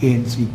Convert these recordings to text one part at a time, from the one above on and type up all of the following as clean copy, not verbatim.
ANC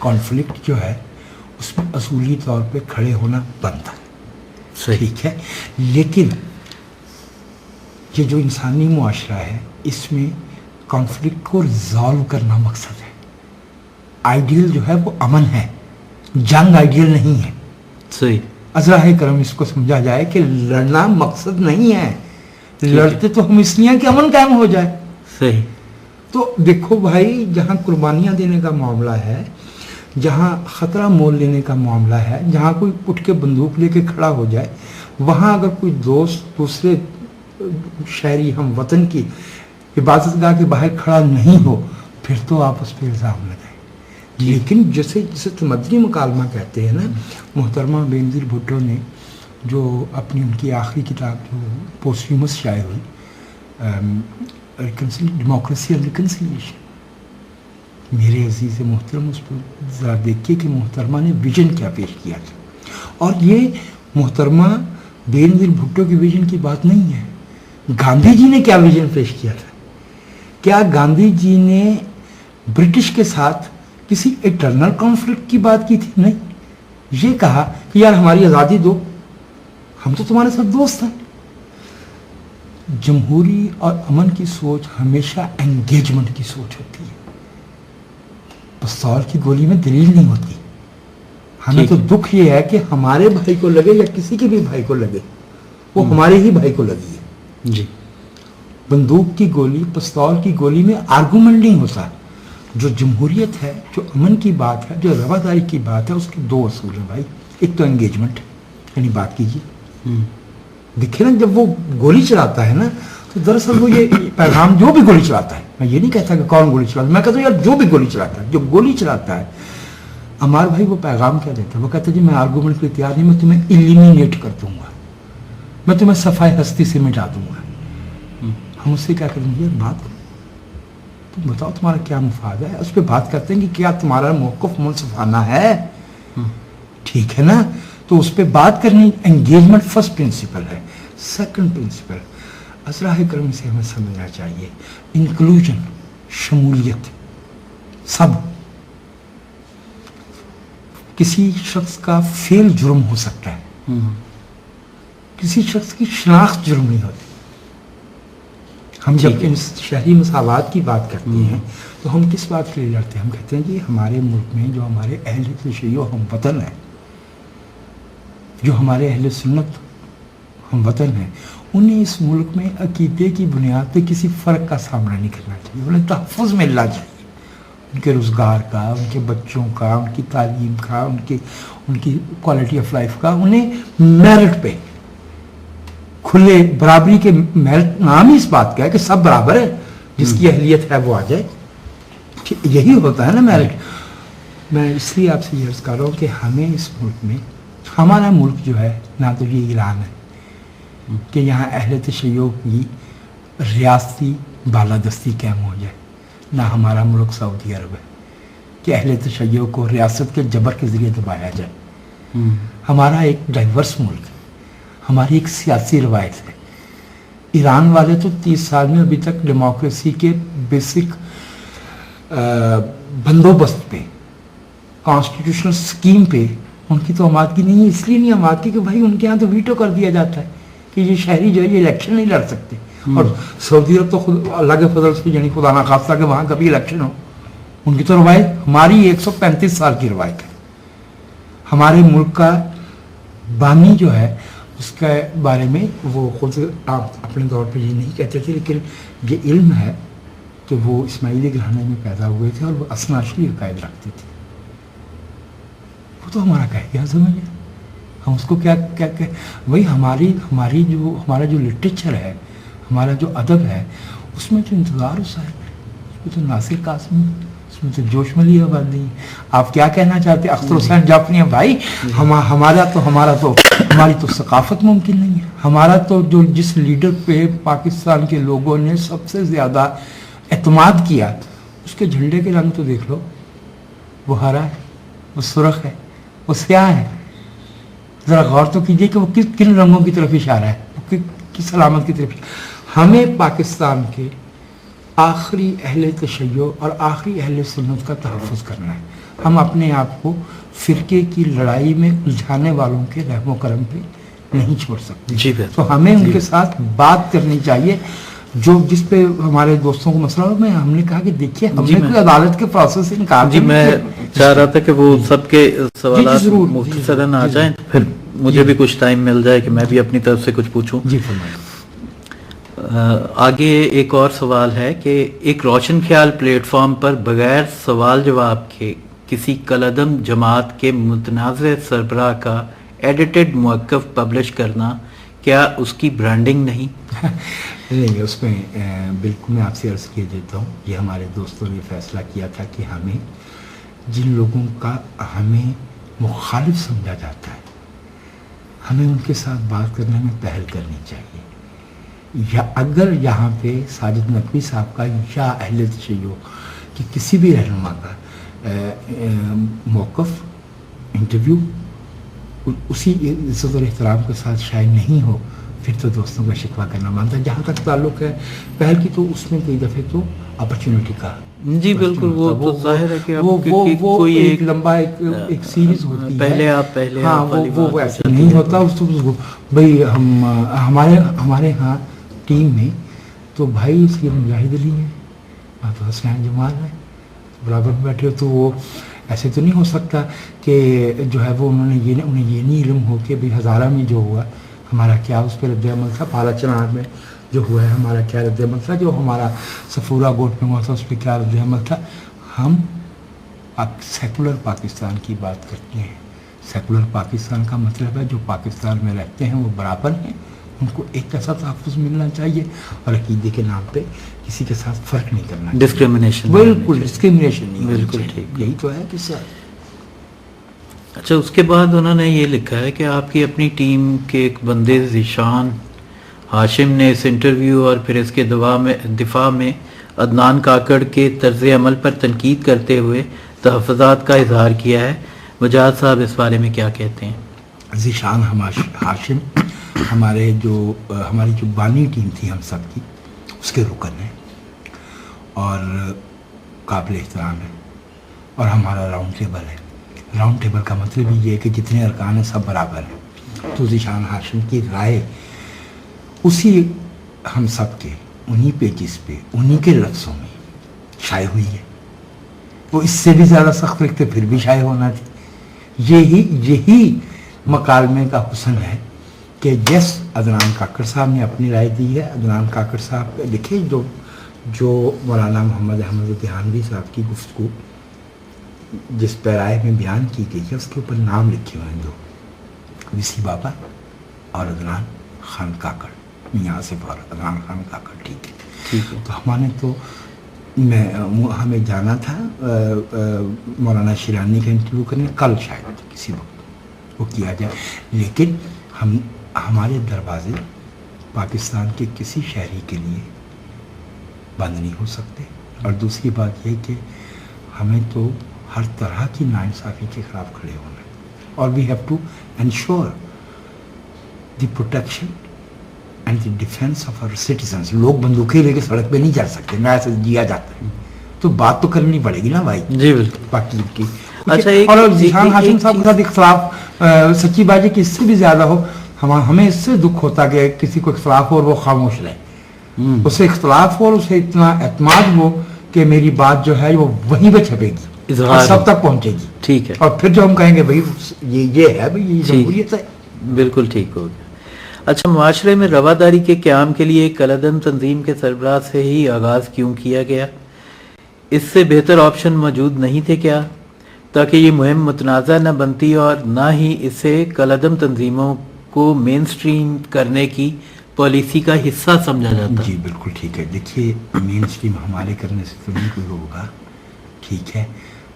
conflict جو ہے اس میں اصولی طور پہ کھڑے ہونا بنتا ہے، صحیح. ٹھیک ہے. لیکن یہ جو انسانی معاشرہ ہے اس میں کانفلکٹ کو ریزالو کرنا مقصد ہے. آئیڈیل جو ہے وہ امن ہے، جنگ آئیڈیل نہیں ہے. صحیح. ازراہ کرم اس کو سمجھا جائے کہ لڑنا مقصد نہیں ہے، لڑتے تو ہم اس لیے کہ امن قائم ہو جائے. صحیح. تو دیکھو بھائی، جہاں قربانیاں دینے کا معاملہ ہے، جہاں خطرہ مول لینے کا معاملہ ہے، جہاں کوئی اٹھ کے بندوق لے کے کھڑا ہو جائے، وہاں اگر کوئی دوست دوسرے شہری ہم وطن کی عبادت گاہ کے باہر کھڑا نہیں ہو، پھر تو آپ اس پہ الزام لگائیں. لیکن جسے تمدنی مکالمہ کہتے ہیں نا، محترمہ بے نظیر بھٹو نے جو اپنی ان کی آخری کتاب جو پوسٹیومس شائع ہوئی، ڈیموکریسی اینڈ ریکنسیلیشن، میرے عزیز محترم اس پر ذرا دیکھیے کہ محترمہ نے ویژن کیا پیش کیا تھا. اور یہ محترمہ بے نظیر بھٹو کی ویژن کی بات نہیں ہے. گاندھی جی نے کیا ویژن پیش کیا تھا؟ کیا گاندھی جی نے برٹش کے ساتھ کسی اٹرنل کانفلکٹ کی بات کی تھی؟ نہیں. یہ کہا کہ یار ہماری آزادی دو، ہم تو تمہارے ساتھ دوست ہیں. جمہوری اور امن کی سوچ ہمیشہ انگیجمنٹ کی سوچ ہوتی ہے. پستول کی گولی میں دلیل نہیں ہوتی. ہمیں تو دکھ یہ ہے کہ ہمارے بھائی کو لگے یا کسی کے بھی بھائی کو لگے، وہ ہمارے ہی بھائی کو لگی ہے. جی. بندوق کی گولی، پستول کی گولی میں آرگومنٹ نہیں ہوتا. جو جمہوریت ہے، جو امن کی بات ہے، جو رواداری کی بات ہے، اس کے دو اصول ہیں بھائی. ایک تو انگیجمنٹ، یعنی بات کیجیے. دیکھیں نا، جب وہ گولی چلاتا ہے نا، تو دراصل وہ یہ پیغام، جو بھی گولی چلاتا ہے، میں یہ نہیں کہتا کہ کون گولی چلاتا ہے، میں کہتا ہوں یار جو بھی گولی چلاتا ہے، جو گولی چلاتا ہے، امار بھائی وہ پیغام کیا دیتا ہے؟ وہ کہتا ہے جی میں آرگومنٹ پہ تیار نہیں، میں تمہیں ایلیمینیٹ کر دوں گا، میں تمہیں صفائے ہستی سے مٹا دوں گا. ہم اس سے کیا کریں گے؟ بات کریں، تم بتاؤ تمہارا کیا مفاد ہے. اس پہ بات کرتے ہیں کہ کیا تمہارا موقف منصفانہ ہے، ٹھیک ہے نا. تو اس پہ بات کرنی، انگیجمنٹ فرسٹ پرنسپل ہے. سیکنڈ پرنسپل ازراہ کرم سے ہمیں سمجھنا چاہیے، انکلوژن، شمولیت. سب کسی شخص کا فعل جرم ہو سکتا ہے، کسی شخص کی شناخت جرم نہیں ہوتی. ہم جب شہری مساوات کی بات کرتے ہیں تو ہم کس بات کے لیے لڑتے ہیں؟ ہم کہتے ہیں کہ ہمارے ملک میں جو ہمارے اہل تشیع ہم وطن ہیں، جو ہمارے اہل سنت ہم وطن ہیں، انہیں اس ملک میں عقیدے کی بنیاد پہ کسی فرق کا سامنا نہیں کرنا چاہیے. انہیں تحفظ ملنا چاہیے، ان کے روزگار کا، ان کے بچوں کا، ان کی تعلیم کا، ان کی کوالٹی آف لائف کا. انہیں میرٹ پہ، کھلے برابری کے میرٹ، نام ہی اس بات کا ہے کہ سب برابر ہے، جس کی اہلیت ہے وہ آ جائے. یہی ہوتا ہے نا میرٹ. میں اس لیے آپ سے یہ عرض کر رہا ہوں کہ ہمیں اس ملک میں، ہمارا ملک جو ہے، نہ تو یہ اعلان ہے کہ یہاں اہل تشیع کی ریاستی بالادستی قائم ہو جائے، نہ ہمارا ملک سعودی عرب ہے کہ اہل تشیع کو ریاست کے جبر کے ذریعے دبایا جائے. ہمارا ایک ڈائیورس ملک ہے، ہماری ایک سیاسی روایت ہے. ایران والے تو 30 سال میں ابھی تک ڈیموکریسی کے بیسک بندوبست پہ، کانسٹیٹیوشنل سکیم پہ ان کی تو آمادگی نہیں ہے. اس لیے نہیں آمادگی کہ بھائی ان کے ہاں تو ویٹو کر دیا جاتا ہے کہ یہ شہری جو ہے یہ الیکشن نہیں لڑ سکتے. اور سعودی عرب تو خود اللہ کے فضل سے، یعنی خدا نہ خواستہ کہ وہاں کبھی الیکشن ہو. ان کی تو روایت، ہماری 135 سال کی روایت ہے. ہمارے ملک کا بانی جو ہے اس کے بارے میں وہ خود آپ اپنے دور پہ یہ نہیں کہتے تھے، لیکن یہ علم ہے کہ وہ اسماعیلی گھرانے میں پیدا ہوئے تھے اور وہ اثناشری عقائد رکھتے تھے. وہ تو ہمارا قائد اعظم ہے. ہم اس کو کیا وہی ہمارا جو لٹریچر ہے، ہمارا جو ادب ہے، اس میں تو انتظار حسین ہے، اس میں تو ناصر قاسمی، اس میں تو جوش ملی آبادی. آپ کیا کہنا چاہتے ہیں؟ اختر حسین جعفری ہیں بھائی. ہماری تو ثقافت ممکن نہیں ہے. ہمارا تو جو جس لیڈر پہ پاکستان کے لوگوں نے سب سے زیادہ اعتماد کیا، اس کے جھنڈے کے رنگ تو دیکھ لو، وہ ہرا ہے، وہ سرخ ہے، وہ سیاہ ہے. ذرا غور تو کیجئے کہ وہ کن رنگوں کی طرف اشارہ ہے، وہ کس علامت کی طرف. ہمیں پاکستان کے آخری اہل تشیع اور آخری اہل سنت کا تحفظ کرنا ہے. ہم اپنے آپ کو فرقے کی لڑائی میں الجھانے والوں کے رحم و کرم پہ نہیں چھوڑ سکتے. جی تو ہمیں ان کے ساتھ بات کرنی چاہیے. جو جس پہ ہمارے دوستوں کو مسئلہ ہو, ہم نے کہا کہ دیکھیے ہم نے کوئی عدالت کے پروسیس سے نکال. جی میں چاہ رہا تھا کہ وہ سب کے سوالات مختصراً آ جائیں, پھر مجھے بھی کچھ ٹائم مل جائے کہ میں بھی اپنی طرف سے کچھ پوچھوں. جی فرمائیں. آگے ایک اور سوال ہے کہ ایک روشن خیال پلیٹ فارم پر بغیر سوال جواب کے کسی کالعدم جماعت کے متنازع سربراہ کا ایڈیٹڈ موقف پبلش کرنا کیا اس کی برانڈنگ نہیں؟ نہیں, اس میں بالکل میں آپ سے عرض کیے دیتا ہوں, یہ ہمارے دوستوں نے فیصلہ کیا تھا کہ ہمیں جن لوگوں کا ہمیں مخالف سمجھا جاتا ہے ہمیں ان کے ساتھ بات کرنے میں پہل کرنی چاہیے. یا اگر یہاں پہ ساجد نقوی صاحب کا یا اہل تشیع کہ کسی بھی رہنما کا موقف انٹرویو اسی عزت اور احترام کے ساتھ شائع نہیں ہو, پھر تو دوستوں کا شکوہ کرنا مانتا ہے. جہاں تک تعلق ہے پہل کی, تو اس میں کئی دفعہ تو اپرچونٹی کا. جی بالکل, وہ تو ظاہر ہے کہ وہ ایک لمبا ایک سیریز ہوتی ہے, پہلے آپ ہاں وہ ایسا نہیں ہوتا. اس کو بھائی ہمارے ہاں ٹیم میں تو بھائی اس کے مجاہد علی ہیں, تو حسین جمال ہے, برابر بیٹھے, تو وہ ایسے تو نہیں ہو سکتا کہ جو ہے وہ انہیں یہ نہیں علم ہو کہ بھائی ہزارہ میں جو ہوا ہمارا کیا اس پہ رد عمل تھا, پالا چنار میں جو ہوا ہے ہمارا کیا رد عمل تھا, جو ہمارا صفورہ گوٹ میں ہوا تھا اس پہ کیا رد عمل تھا. ہم سیکولر پاکستان کی بات کرتے ہیں. سیکولر پاکستان کا مطلب ہے جو پاکستان میں رہتے ہیں وہ برابر ہیں, ان کو ایک ایسا تحفظ ملنا چاہیے, اور عقیدے کے نام پہ کسی کے ساتھ فرق نہیں کرنا چاہیے. ڈسکریمنیشن, بالکل ڈسکریمنیشن نہیں, بالکل ٹھیک, یہی تو ہے کہ سر. اچھا, اس کے بعد انہوں نے یہ لکھا ہے کہ آپ کی اپنی ٹیم کے ایک بندے ذیشان ہاشم نے اس انٹرویو اور پھر اس کے دفاع میں عدنان کاکڑ کے طرز عمل پر تنقید کرتے ہوئے تحفظات کا اظہار کیا ہے. وجاہت صاحب اس بارے میں کیا کہتے ہیں؟ ذیشان ہاشم ہماری جو بانی ٹیم تھی ہم سب کی, اس کے رکن ہیں اور قابل احترام ہے, اور ہمارا راؤنڈ ٹیبل ہے. راؤنڈ ٹیبل کا مطلب یہ ہے کہ جتنے ارکان ہیں سب برابر ہیں. تو ذیشان ہاشم کی رائے اسی ہم سب کے انہی پیجز پہ انہی کے لفظوں میں شائع ہوئی ہے. وہ اس سے بھی زیادہ سخت لکھتے پھر بھی شائع ہونا تھی. یہی مکالمے کا حسن ہے کہ جس عدنان کاکڑ صاحب نے اپنی رائے دی ہے. عدنان کاکڑ صاحب لکھے جو مولانا محمد احمد دہانوی صاحب کی گفتگو جس پیرائے میں بیان کی گئی ہے اس کے اوپر نام لکھے ہوئے ہیں, جو وسی بابا اور عدنان خان کاکڑ, میاں آصف اور عدنان خان کاکڑ. ٹھیک ہے, تو ہمیں جانا تھا مولانا شیرانی کا انٹرویو کرنے, کل شاید کسی وقت وہ کیا جائے, لیکن ہمارے دروازے پاکستان کے کسی شہری کے لیے بند نہیں ہو سکتے. اور دوسری بات یہ کہ ہمیں تو ہر طرح کی ناانصافی کے خلاف کھڑے ہونا ہے, اور we have to ensure the protection and the defence of our citizens. لوگ بندوقیں لے کے سڑک پہ نہیں چل سکتے, نہ ایسے جیا جاتا ہے, تو بات تو کرنی پڑے گی نا بھائی. جی بالکل, پاکستان کی. اچھا, اور ذیشان ہاشم صاحب کے ساتھ اختلاف سچی بات ہے کہ اس سے بھی زیادہ ہو, ہمیں اس سے دکھ ہوتا کہ کسی کو اختلاف ہو اور وہ خاموش رہے. اس سے اختلاف ہو اور اسے اتنا اعتماد ہو کہ میری بات جو ہے وہ وہیں پہ چھپے گی, سب تک پہنچے گی. ٹھیک ہے, اور پھر جو ہم کہیں گے بھائی یہ ہے, بھائی یہ جمہوریت ہے. بالکل ٹھیک ہو گیا. اچھا, معاشرے میں رواداری کے قیام کے لیے کالعدم تنظیم کے سربراہ سے ہی آغاز کیوں کیا گیا؟ اس سے بہتر آپشن موجود نہیں تھے کیا, تاکہ یہ مہم متنازع نہ بنتی اور نہ ہی اسے کالعدم تنظیموں کو مین اسٹریم کرنے کی پالیسی کا حصہ سمجھا جاتا؟ جی بالکل ٹھیک ہے. دیکھیے, مین اسٹریم ہمارے کرنے سے تو نہیں کوئی ہوگا. ٹھیک ہے,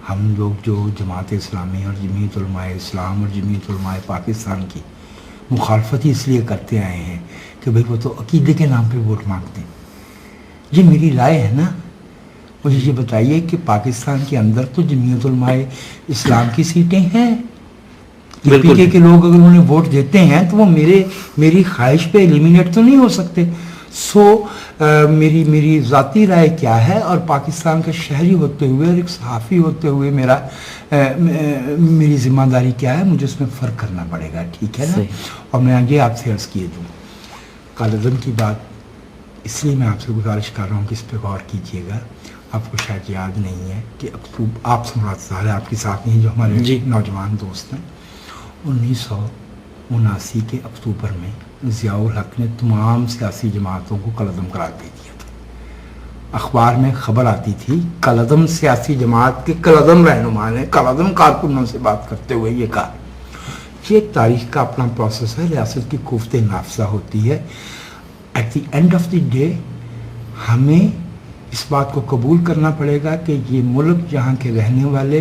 ہم لوگ جو جماعت اسلامی اور جمعیت علماء اسلام اور جمعیت علماء پاکستان کی مخالفت ہی اس لیے کرتے آئے ہیں کہ بھئی وہ تو عقیدے کے نام پہ ووٹ مانگتے ہیں. یہ میری رائے ہے نا. مجھے یہ بتائیے کہ پاکستان کے اندر تو جمعیت علماء اسلام کی سیٹیں ہیں. پی کے لوگ اگر انہیں ووٹ دیتے ہیں تو وہ میری خواہش پہ ایلیمینیٹ تو نہیں ہو سکتے. سو میری ذاتی رائے کیا ہے، اور پاکستان کا شہری ہوتے ہوئے اور ایک صحافی ہوتے ہوئے میری ذمہ داری کیا ہے، مجھے اس میں فرق کرنا پڑے گا، ٹھیک ہے نا؟ اور میں آگے آپ سے عرض کیے دوں، کالعدم کی بات اس لیے میں آپ سے گزارش کر رہا ہوں کہ اس پہ غور کیجیے گا. آپ کو شاید یاد نہیں ہے کہ آپ سے مراد ظاہر ہے آپ کے ساتھ نہیں، جو ہمارے نوجوان دوست ہیں، 1979 کے اکتوبر میں ضیاء الحق نے تمام سیاسی جماعتوں کو کالعدم قرار دے دیا تھا. اخبار میں خبر آتی تھی کالعدم سیاسی جماعت کے کالعدم رہنما نے کالعدم کارکنوں سے بات کرتے ہوئے یہ کہا. یہ ایک تاریخ کا اپنا پروسیس ہے، ریاست کی کوفت نافذہ ہوتی ہے. At the end of the day ہمیں اس بات کو قبول کرنا پڑے گا کہ یہ ملک جہاں کے رہنے والے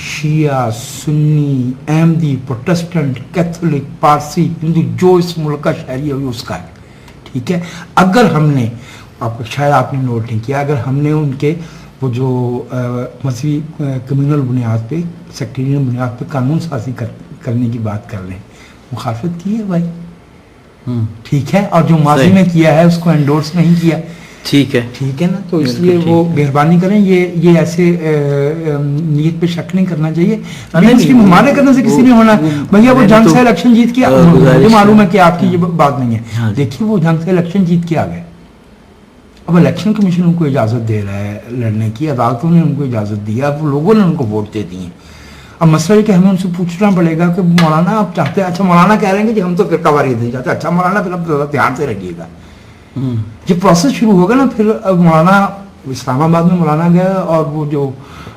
شیعہ، سنی، احمدی، پروٹسٹنٹ، کیتھولک، پارسی، ہندو، جو اس ملک کا شہری ہے اس کا ہے، ٹھیک ہے. اگر ہم نے شاید آپ نے نوٹ نہیں کیا، اگر ہم نے ان کے وہ جو مذہبی کمیونل بنیاد پہ، سیکٹیرین بنیاد پہ قانون سازی کرنے کی بات کر رہے ہیں، مخالفت کی ہے بھائی، ٹھیک ہے، اور جو ماضی میں کیا ہے اس کو انڈورس نہیں کیا، ٹھیک ہے نا. تو اس لیے وہ مہربانی کریں، یہ ایسے نیت پہ شک نہیں کرنا چاہیے. ہمارے کرنے سے کسی نے ہونا بھیا وہ جنگ سے الیکشن جیت کے، مجھے معلوم ہے کہ آپ کی یہ بات نہیں ہے، دیکھیے وہ جنگ سے الیکشن جیت کے آ گئے. اب الیکشن کمیشن ان کو اجازت دے رہا ہے لڑنے کی، عدالتوں نے ان کو اجازت دی ہے، اب لوگوں نے ان کو ووٹ دے دی ہیں. اب مسئلہ یہ کہ ہمیں ان سے پوچھنا پڑے گا کہ مولانا آپ چاہتے ہیں، اچھا مولانا کہہ رہے ہیں کہ ہم تو فرقہ واریت نہیں چاہتے، اچھا مولانا پھر اب دھیان سے رکھیے گا. جب پروسیس شروع ہوگا نا، پھر مولانا اسلام آباد میں مولانا گیا، اور وہ جو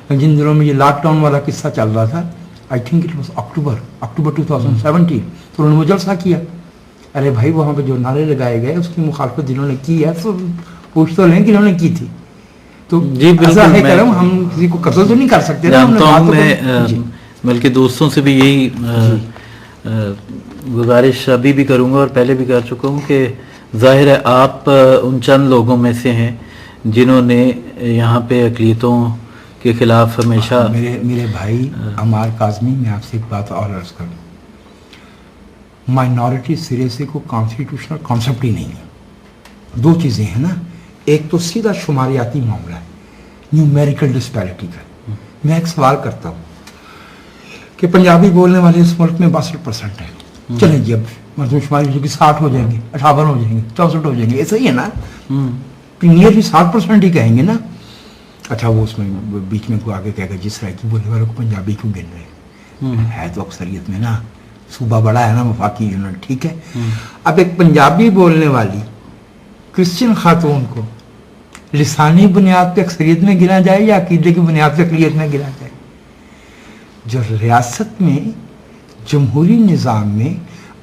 جن دنوں میں یہ لاک ڈاؤن والا قصہ چل رہا تھا، آئی تھنک اٹ واز اکتوبر 2017، تو انہوں نے وہ جلسہ کیا. ارے بھائی وہاں پہ جو نعرے لگائے گئے اس کی مخالفت جنہوں نے کی ہے تو پوچھ تو لیں کہ انہوں نے کی تھی. تو جی بالکل، کرم ہم کسی کو قتل تو نہیں کر سکتے نا. میں بلکہ دوستوں سے بھی یہی گزارش ابھی بھی کروں گا اور پہلے بھی کر چکا ہوں کہ ظاہر ہے آپ ان چند لوگوں میں سے ہیں جنہوں نے یہاں پہ اقلیتوں کے خلاف ہمیشہ. میرے بھائی عمار کاظمی، میں آپ سے ایک بات اور عرض کروں، مائنورٹی سرے سے کوئی کانسٹیٹیوشنل کانسیپٹ ہی نہیں ہے. دو چیزیں ہیں نا، ایک تو سیدھا شماریاتی معاملہ ہے، نیومیریکل ڈسپیرٹی کا. میں ایک سوال کرتا ہوں کہ پنجابی بولنے والے اس ملک میں 62% ہیں، چلیں جی اب مردم شماری جو کہ 60 ہو جائیں گے، 58 ہو جائیں گے، 64 ہو جائیں گے، ایسا ہی ہے نا، نیئر بھی 60% ہی کہیں گے نا. اچھا وہ اس میں بیچ میں کوئی آگے کہے گا جس طرح کی بولنے والوں کو پنجابی کیوں گن رہے ہیں، ہے تو اکثریت میں نا، صوبہ بڑا ہے نا وفاقی یونٹ، ٹھیک ہے. اب ایک پنجابی بولنے والی کرسچن خاتون کو لسانی بنیاد پہ اکثریت میں گنا جائے یا عقیدے کی بنیاد پہ اقلیت میں گنا جائے؟ جو ریاست میں جمہوری نظام میں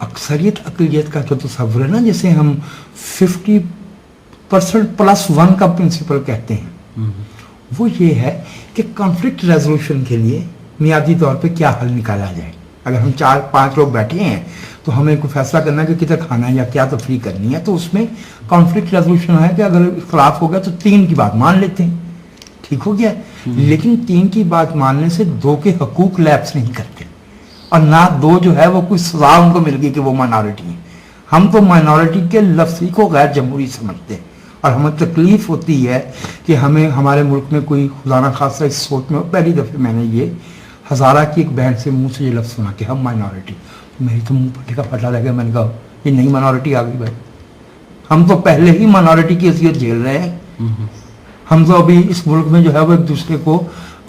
اکثریت اقلیت کا جو تصور ہے نا، جسے ہم 50%+1 کا پرنسپل کہتے ہیں، وہ یہ ہے کہ کانفلکٹ ریزولوشن کے لیے میعادی طور پہ کیا حل نکالا جائے. اگر ہم 4-5 لوگ بیٹھے ہیں تو ہمیں کوئی فیصلہ کرنا ہے کہ کدھر کھانا ہے یا کیا تفریح کرنی ہے، تو اس میں کانفلکٹ ریزولوشن ہے کہ اگر اختلاف ہو گیا تو 3 کی بات مان لیتے ہیں، ٹھیک ہو گیا. لیکن 3 کی بات ماننے سے 2 کے حقوق لیپس نہیں کرتے، اور نہ 2 جو ہے وہ کوئی سزا ان کو مل گئی کہ وہ مائنورٹی ہیں. ہم تو مائنورٹی کے لفظ کو غیر جمہوری سمجھتے ہیں، اور ہمیں تکلیف ہوتی ہے کہ ہمیں ہمارے ملک میں کوئی خدا نہ خاصہ اس سوچ میں. پہلی دفعہ میں نے یہ ہزارہ کی ایک بہن سے منہ سے یہ لفظ سنا کہ ہم مائنورٹی، میری تو منہ پٹے کا پھٹا لگ گیا. میں نے کہا یہ نئی مائنورٹی آ گئی بھائی، ہم تو پہلے ہی مائنورٹی کی حیثیت جھیل رہے ہیں. ہم تو ابھی اس ملک میں جو ہے وہ ایک دوسرے کو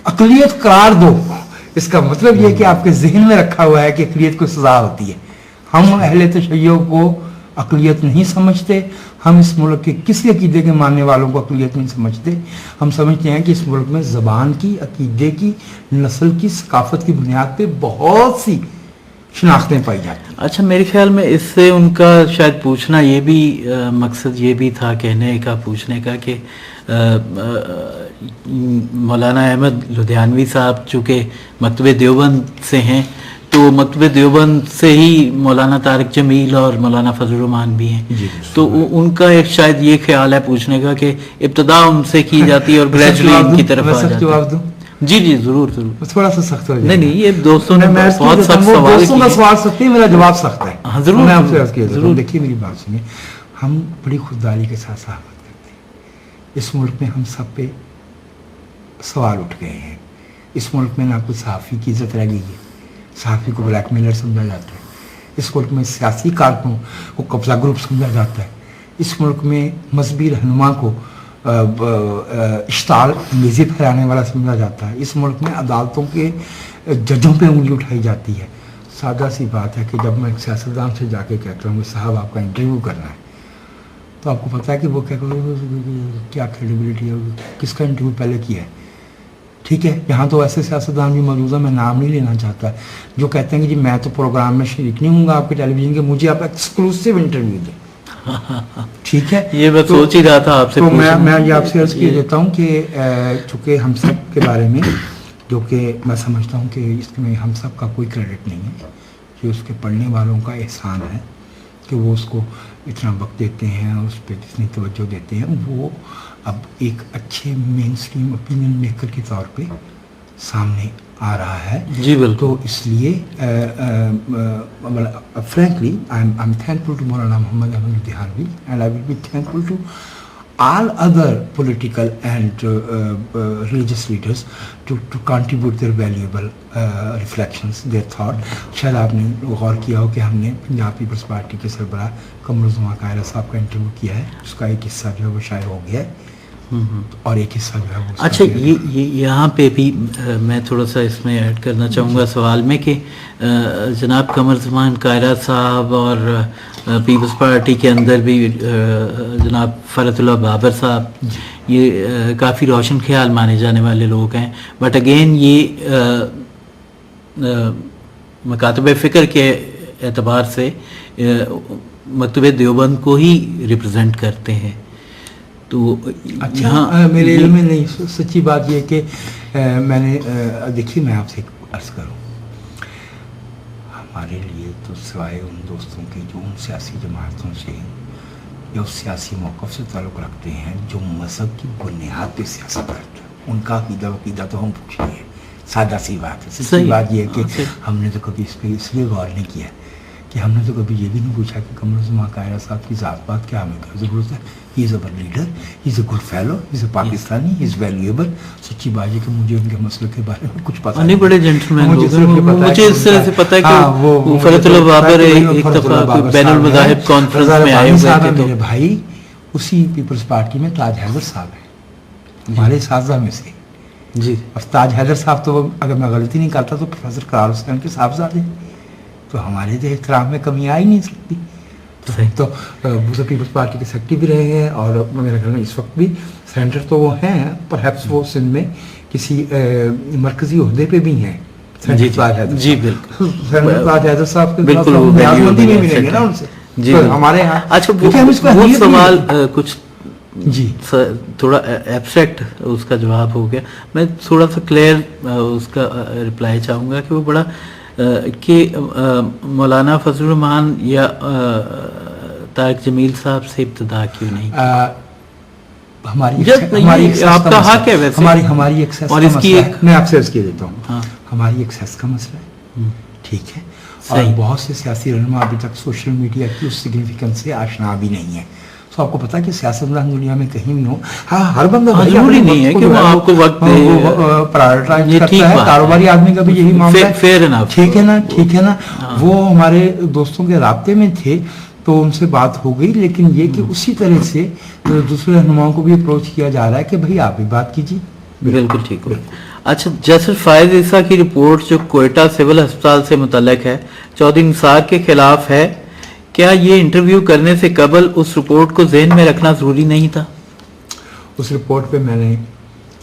اقلیت قرار دو، اس کا مطلب یہ کہ آپ کے ذہن میں رکھا ہوا ہے کہ اقلیت کو سزا ہوتی ہے. ہم اہل تشیع کو اقلیت نہیں سمجھتے، ہم اس ملک کے کسی عقیدے کے ماننے والوں کو اقلیت نہیں سمجھتے. ہم سمجھتے ہیں کہ اس ملک میں زبان کی، عقیدے کی، نسل کی، ثقافت کی بنیاد پہ بہت سی شناختیں پائی جاتی ہیں. اچھا میرے خیال میں اس سے ان کا شاید پوچھنا یہ بھی مقصد یہ بھی تھا کہنے کا، پوچھنے کا کہ مولانا احمد لدھیانوی صاحب چونکہ مکتبہ دیوبند سے ہیں، تو مکتبہ دیوبند سے ہی مولانا طارق جمیل اور مولانا فضل الرحمان بھی ہیں، تو ان کا ایک شاید یہ خیال ہے پوچھنے کا کہ ابتدا ان سے کی جاتی ہے اور گریجولی ان کی طرف آ جاتی ہے. جی جی ضرور ضرور. تھوڑا سا سخت ہو جائے. نہیں یہ دوستوں نے بہت سخت سوال دوستوں کا سوال سخت ہے، میرا جواب سخت ہے. ضرور میں آپ سے عرض کیا ضرور. دیکھیے میری بات سنیے، ہم بڑی خودداری کے ساتھ صحافت کرتے ہیں. اس ملک میں ہم سب پہ سوال اٹھ گئے ہیں. اس ملک میں نہ کوئی صحافی کی عزت رہ گئی ہے, صحافی کو بلیک میلر سمجھا جاتا ہے. اس ملک میں سیاسی کارکنوں کو قبضہ گروپ سمجھا جاتا ہے. اس ملک میں مذہبی رہنما کو اشتعال انگیزی پھیلانے والا سمجھا جاتا ہے. اس ملک میں عدالتوں کے ججوں پہ انگلی اٹھائی جاتی ہے. سادہ سی بات ہے کہ جب میں ایک سیاستدان سے جا کے کہتا ہوں کہ صاحب آپ کا انٹرویو کرنا ہے, تو آپ کو پتہ ہے کہ وہ کیا کریڈیبلٹی ہے, کس کا انٹرویو پہلے کیا ہے. ٹھیک ہے, یہاں تو ایسے سیاستدان بھی موجود ہیں, میں نام نہیں لینا چاہتا, جو کہتے ہیں کہ جی میں تو پروگرام میں شریک نہیں ہوں گا آپ کے ٹیلی ویژن کے, مجھے آپ ایکسکلوسیو انٹرویو دیں. ٹھیک ہے, یہ میں سوچ ہی رہا تھا آپ سے. تو میں یہ آپ سے عرض کیے دیتا ہوں کہ چونکہ ہم سب کے بارے میں, جو کہ میں سمجھتا ہوں کہ اس میں ہم سب کا کوئی کریڈٹ نہیں ہے, یہ اس کے پڑھنے والوں کا احسان ہے کہ وہ اس کو اتنا وقت دیتے ہیں, اس پہ جتنی توجہ دیتے ہیں. وہ اب ایک اچھے مین اسٹریم اوپینین میکر کے طور پہ سامنے آ رہا ہے. جی بالکل. تو اس لیے frankly I am thankful to Maulana Muhammad Ahmad Ludhianvi, and I will be thankful to all other political and religious leaders to contribute their valuable reflections, their thought. شاید آپ نے غور کیا ہو کہ ہم نے پنجاب پیپلز پارٹی کے سربراہ قمر الزمان قاہرہ صاحب کا انٹرویو کیا ہے, اس کا ایک حصہ جو ہے وہ شائع ہو گیا ہے, اور ایک حصہ جو ہے وہ. اچھا, یہ یہاں پہ بھی میں تھوڑا سا اس میں ایڈ کرنا چاہوں گا سوال میں کہ جناب قمر الزمان قاہرہ صاحب اور پیپلز پارٹی کے اندر بھی جناب فرحت اللہ بابر صاحب, یہ کافی روشن خیال مانے جانے والے لوگ ہیں. بٹ اگین یہ مکاتب فکر کے اعتبار سے مکتبہ دیوبند کو ہی ریپرزینٹ کرتے ہیں. تو اچھا, میرے علم میں نہیں, سچی بات یہ کہ میں نے دیکھیے, میں آپ سے عرض کروں, ہمارے لیے تو سوائے ان دوستوں کے جو ان سیاسی جماعتوں سے یا اس سیاسی موقف سے تعلق رکھتے ہیں جو مذہب کی بنیاد پہ سیاست کرتے ہیں, ان کا عقیدہ تو ہم پوچھیں گے. سادہ سی بات ہے. سچی بات یہ ہے کہ ہم نے تو کبھی اس پہ اس لیے غور نہیں کیا کہ ہم نے تو کبھی یہ بھی نہیں پوچھا کہ قمر الزمان قاہرہ صاحب کی ذات پات کیا ہمیں کیا ضرورت ہے. He is our leader, he is a good fellow, he is a Pakistani, he is valuable. سچی بات ہے کہ مجھے ان کے مسئلے کے بارے میں کچھ پتہ نہیں. بڑے جینٹلمین لوگ ہیں, مجھے اس طرح سے پتہ ہے کہ فرحت اللہ بابر ایک دفعہ بین المذاہب کانفرنس میں آئے ہوئے تھے. میرے بھائی اسی پیپلز پارٹی میں تاج حیدر صاحب ہیں, ہمارے اساتذہ میں سے. جی, اور تاج حیدر صاحب تو اگر میں غلطی نہیں کرتا تو پروفیسر قرار حسین کے صاحبزادے, تو ہمارے تو احترام میں کمی آ ہی نہیں سکتی. تو وہ پیپلز پارٹی کے سیکرٹری بھی رہے ہیں, اور میرے خیال میں اس وقت بھی سینٹر تو وہ ہیں, پرہیپس وہ سندھ میں کسی مرکزی عہدے پہ بھی ہیں. جی بالکل, تاج حیدر صاحب کے بالکل نیازمندی میں ملیں گے نا ان سے. جی ہمارے یہاں. اچھا, وہ سوال کچھ جی تھوڑا ایبسٹریکٹ اس کا جواب ہو گیا, میں تھوڑا سا کلیئر اس کا رپلائی چاہوں گا کہ وہ بڑا کہ مولانا فضل الرحمان یا طارق جمیل صاحب سے ابتدا کیوں نہیں؟ ہماری آپ کا حق ہے ویسے, ہماری ایکسیس اور اس کی میں آپ سے عرض کیے دیتا ہوں, ہماری ایکسیس کا مسئلہ ہے. ٹھیک ہے, اور بہت سے سیاسی رہنما ابھی تک سوشل میڈیا کی اس سگنیفیکنس سے آشنا بھی نہیں ہے. تو آپ کو پتا کہ سیاستدان دنیا میں کہیں بھی ہو, ہاں ہر بندہ ضروری نہیں ہے کہ وہ آپ کو وقت پرائیورٹائز کرتا ہے, کاروباری آدمی کا بھی یہی معاملہ ہے. ٹھیک ہے نا, ٹھیک ہے نا. وہ ہمارے دوستوں کے رابطے میں تھے تو ان سے بات ہو گئی, لیکن یہ کہ اسی طرح سے دوسرے رہنماؤں کو بھی اپروچ کیا جا رہا ہے کہ بھائی آپ بھی بات کیجیے. بالکل ٹھیک ہو. اچھا, جیسر فائز عیسیٰ کی رپورٹ جو کوئٹہ سول ہسپتال سے متعلق ہے, چودھری نثار کے خلاف ہے, کیا یہ انٹرویو کرنے سے قبل اس رپورٹ کو ذہن میں رکھنا ضروری نہیں تھا؟ اس رپورٹ پہ میں نے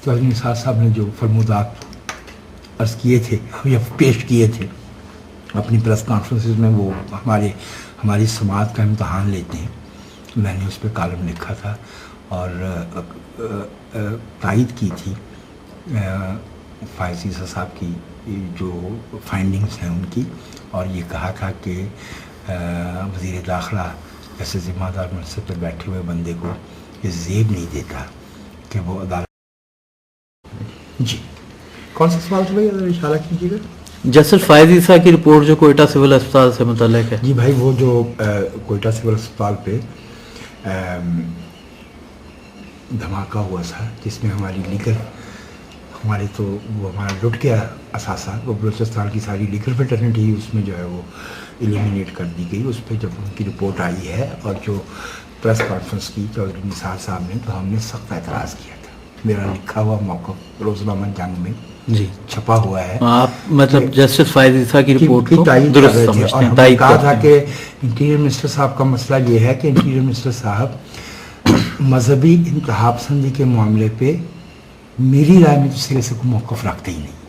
چودھری نثار صاحب نے جو فرمودات عرض کیے تھے یا پیش کیے تھے اپنی پریس کانفرنسز میں, وہ ہماری سماعت کا امتحان لیتے ہیں. میں نے اس پہ کالم لکھا تھا اور تائید کی تھی فائز عیسیٰ صاحب کی جو فائنڈنگز ہیں ان کی, اور یہ کہا تھا کہ وزیر داخلہ ایسے ذمہ دار منصب پر بیٹھے ہوئے بندے کو یہ زیب نہیں دیتا کہ وہ عدالت. جی, کون سا سوال تھا بھائی, اگر اشارہ کیجیے گا. جیسر فائز عیسیٰ کی رپورٹ جو کوئٹہ سول ہسپتال سے متعلق ہے. جی بھائی, وہ جو کوئٹہ سول ہسپتال پہ دھماکہ ہوا تھا جس میں ہماری لیگل ہمارے تو وہ ہمارا لٹ گیا اثاثہ، وہ بلوچستان کی ساری لیگل فیٹرنیٹی اس میں جو ہے وہ ایلیمینیٹ کر دی گئی. اس پہ جب ان کی رپورٹ آئی ہے اور جو پریس کانفرنس کی چودھری نثار صاحب نے، تو ہم نے سخت اعتراض کیا تھا. میرا لکھا ہوا موقف روزنامہ جنگ میں جی چھپا ہوا ہے. آپ مطلب جسٹس فائز عیسیٰ کی رپورٹ کو تائید درست کر رہے تھے، اور سمجھتے ہیں، ہم نے تائید کہا تھا کرتے ہیں. کہ انٹیریئر منسٹر صاحب کا مسئلہ یہ ہے کہ انٹیریئر منسٹر صاحب مذہبی انتہا پسندی کے معاملے پہ میری رائے میں تو سرے سے کوئی موقف رکھتے ہی نہیں.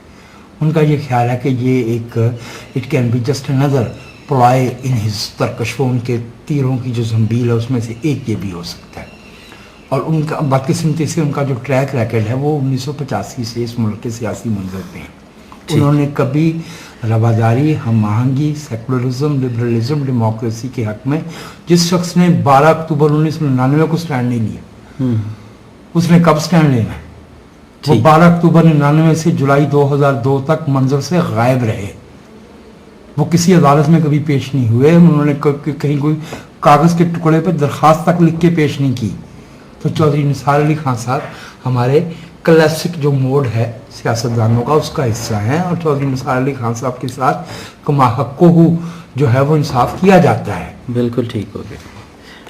ان کا یہ خیال ہے کہ یہ ایک it can be just another ploy in his ترکش، وہ ان کے تیروں کی جو زنبیل ہے اس میں سے ایک یہ بھی ہو سکتا ہے. اور ان کا بدقسمتی سے ان کا جو ٹریک ریکڈ ہے وہ 1985 سے اس ملک کے سیاسی منظر پہ ہیں. انہوں نے کبھی رواداری، ہم آہنگی، سیکولرزم، لبرلزم، ڈیموکریسی کے حق میں، جس شخص نے 12 اکتوبر 1999 کو سٹینڈ نہیں لیا، اس نے کب سٹینڈ لینا ہے؟ وہ 12 اکتوبر 99 سے جولائی 2002 تک منظر سے غائب رہے. وہ کسی عدالت میں کبھی پیش نہیں ہوئے. انہوں نے کہیں کوئی کاغذ کے ٹکڑے پہ درخواست تک لکھ کے پیش نہیں کی. تو چودھری نثار علی خان صاحب ہمارے کلاسک جو موڈ ہے سیاستدانوں کا اس کا حصہ ہیں، اور چودھری نثار علی خان صاحب کے ساتھ کما حقہ جو ہے وہ انصاف کیا جاتا ہے. بالکل ٹھیک ہو گیا.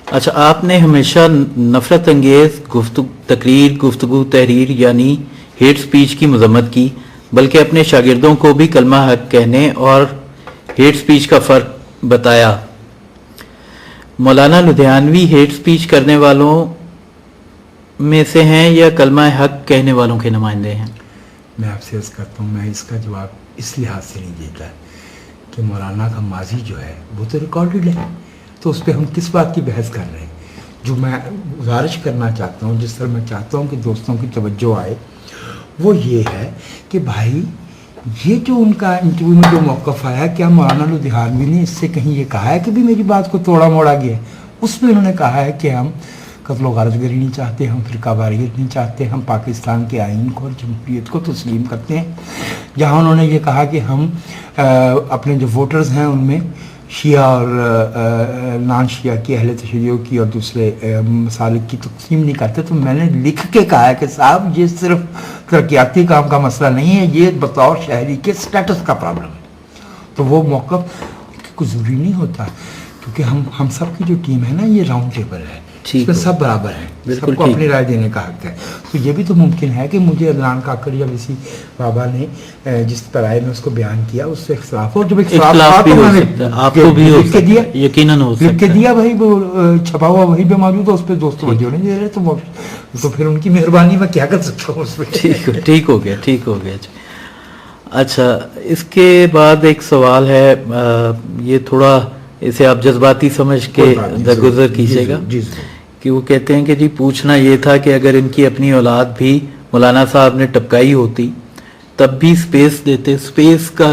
اچھا، آپ نے ہمیشہ نفرت انگیز گفتگو تحریر یعنی ہیٹ سپیچ کی مذمت کی، بلکہ اپنے شاگردوں کو بھی کلمہ حق کہنے اور ہیٹ سپیچ کا فرق بتایا. مولانا لدھیانوی ہیٹ سپیچ کرنے والوں میں سے ہیں یا کلمہ حق کہنے والوں کے نمائندے ہیں؟ میں آپ سے عرض کرتا ہوں، میں اس کا جواب اس لحاظ سے نہیں دیتا کہ مولانا کا ماضی جو ہے وہ تو ریکارڈڈ ہے، تو اس پہ ہم کس بات کی بحث کر رہے ہیں. جو میں گزارش کرنا چاہتا ہوں، جس طرح میں چاہتا ہوں کہ دوستوں کی توجہ آئے، وہ یہ ہے کہ بھائی یہ جو ان کا انٹرویو میں جو موقف آیا، کیا مولانا لدھیانوی نے اس سے کہیں یہ کہا ہے کہ بھی میری بات کو توڑا موڑا گیا ہے؟ اس میں انہوں نے کہا ہے کہ ہم قتل و غارت گری نہیں چاہتے، ہم فرقہ واریت نہیں چاہتے، ہم پاکستان کے آئین کو اور جمہوریت کو تسلیم کرتے ہیں. جہاں انہوں نے یہ کہا کہ ہم اپنے جو ووٹرز ہیں ان میں شیعہ اور نان شیعہ کی، اہل تشیع کی اور دوسرے مسالک کی تقسیم نہیں کرتے، تو میں نے لکھ کے کہا ہے کہ صاحب یہ صرف ترقیاتی کام کا مسئلہ نہیں ہے، یہ بطور شہری کے سٹیٹس کا پرابلم ہے. تو وہ موقف کوئی ضروری نہیں ہوتا، کیونکہ ہم سب کی جو ٹیم ہے نا، یہ راؤنڈ ٹیبل ہے، اس میں سب برابر ہیں، سب کو اپنی رائے دینے کا حق ہے. تو یہ بھی تو ممکن ہے کہ مجھے عدنان کاکڑ یا کسی بابا نے جس طرح میں اس کو بیان کیا اس سے اختلاف ہو، جب اختلاف بھی ہو سکتا ہے، آپ کو بھی ہو سکتا ہے، یقیناً ہو سکتا ہے، لکھ کے دیا، بھائی وہ چھپا ہوا وہی پہ موجود ہے، اس پہ دوست توجہ نہیں دے رہے، تو پھر ان کی مہربانی میں کیا کر سکتا ہوں اس پہ. ٹھیک ہو گیا. اچھا، اس کے بعد ایک سوال ہے، یہ تھوڑا اسے آپ جذباتی سمجھ کے درگزر کیجیے گا، کہ وہ کہتے ہیں کہ جی پوچھنا یہ تھا کہ اگر ان کی اپنی اولاد بھی مولانا صاحب نے ٹپکائی ہوتی تب بھی سپیس دیتے. سپیس کا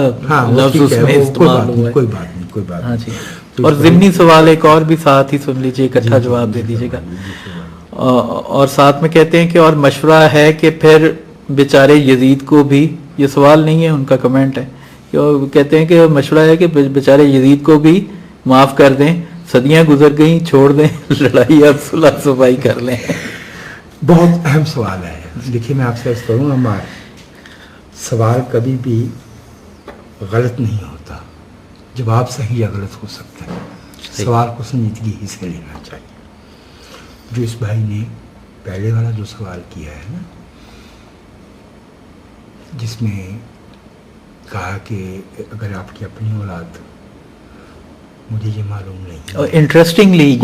لفظ اس میں استعمال ہوا ہے. کوئی بات نہیں. اور ضمنی سوال ایک اور بھی ساتھ ہی سن لیجئے، اکٹھا جواب دے دیجیے گا. اور ساتھ میں کہتے ہیں کہ اور مشورہ ہے کہ پھر بیچارے یزید کو بھی، یہ سوال نہیں ہے ان کا کمنٹ ہے، کہتے ہیں کہ مشورہ ہے کہ بیچارے یزید کو بھی معاف کر دیں، صدیاں گزر گئیں، چھوڑ دیں لڑائی، اب صلح صفائی کر لیں. بہت اہم سوال ہے. دیکھیے میں آپ سے عرض کروں گا، سوال کبھی بھی غلط نہیں ہوتا، جواب صحیح یا غلط ہو سکتا ہے. سوال کو سنجیدگی ہی سے لینا چاہیے. جو اس بھائی نے پہلے والا جو سوال کیا ہے نا، جس میں کہا کہ اگر آپ کی اپنی اولاد، مجھے یہ معلوم نہیں. اور انٹرسٹنگلی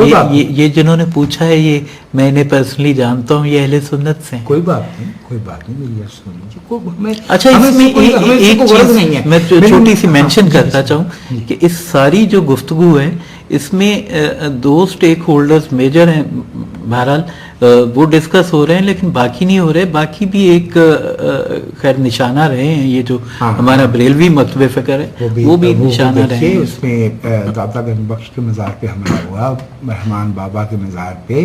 یہ جنہوں نے پوچھا ہے، یہ میں انہیں پرسنلی جانتا ہوں، یہ اہل سنت سے. کوئی بات نہیں، میری بات سن لیجیے. اچھا، اس میں ایک چیز میں چھوٹی سی مینشن کرتا چاہوں کہ اس ساری جو گفتگو ہے اس میں دو سٹیک ہولڈرز میجر ہیں، بہرحال وہ ڈسکس ہو رہے ہیں، لیکن باقی نہیں ہو رہے. باقی بھی ایک خیر نشانہ رہے ہیں، یہ جو ہمارا بریلوی مکتب فکر ہے وہ بھی نشانہ رہے ہیں. اس میں داتا گنج بخش کے مزار پہ حملہ ہوا، رحمان بابا کے مزار پہ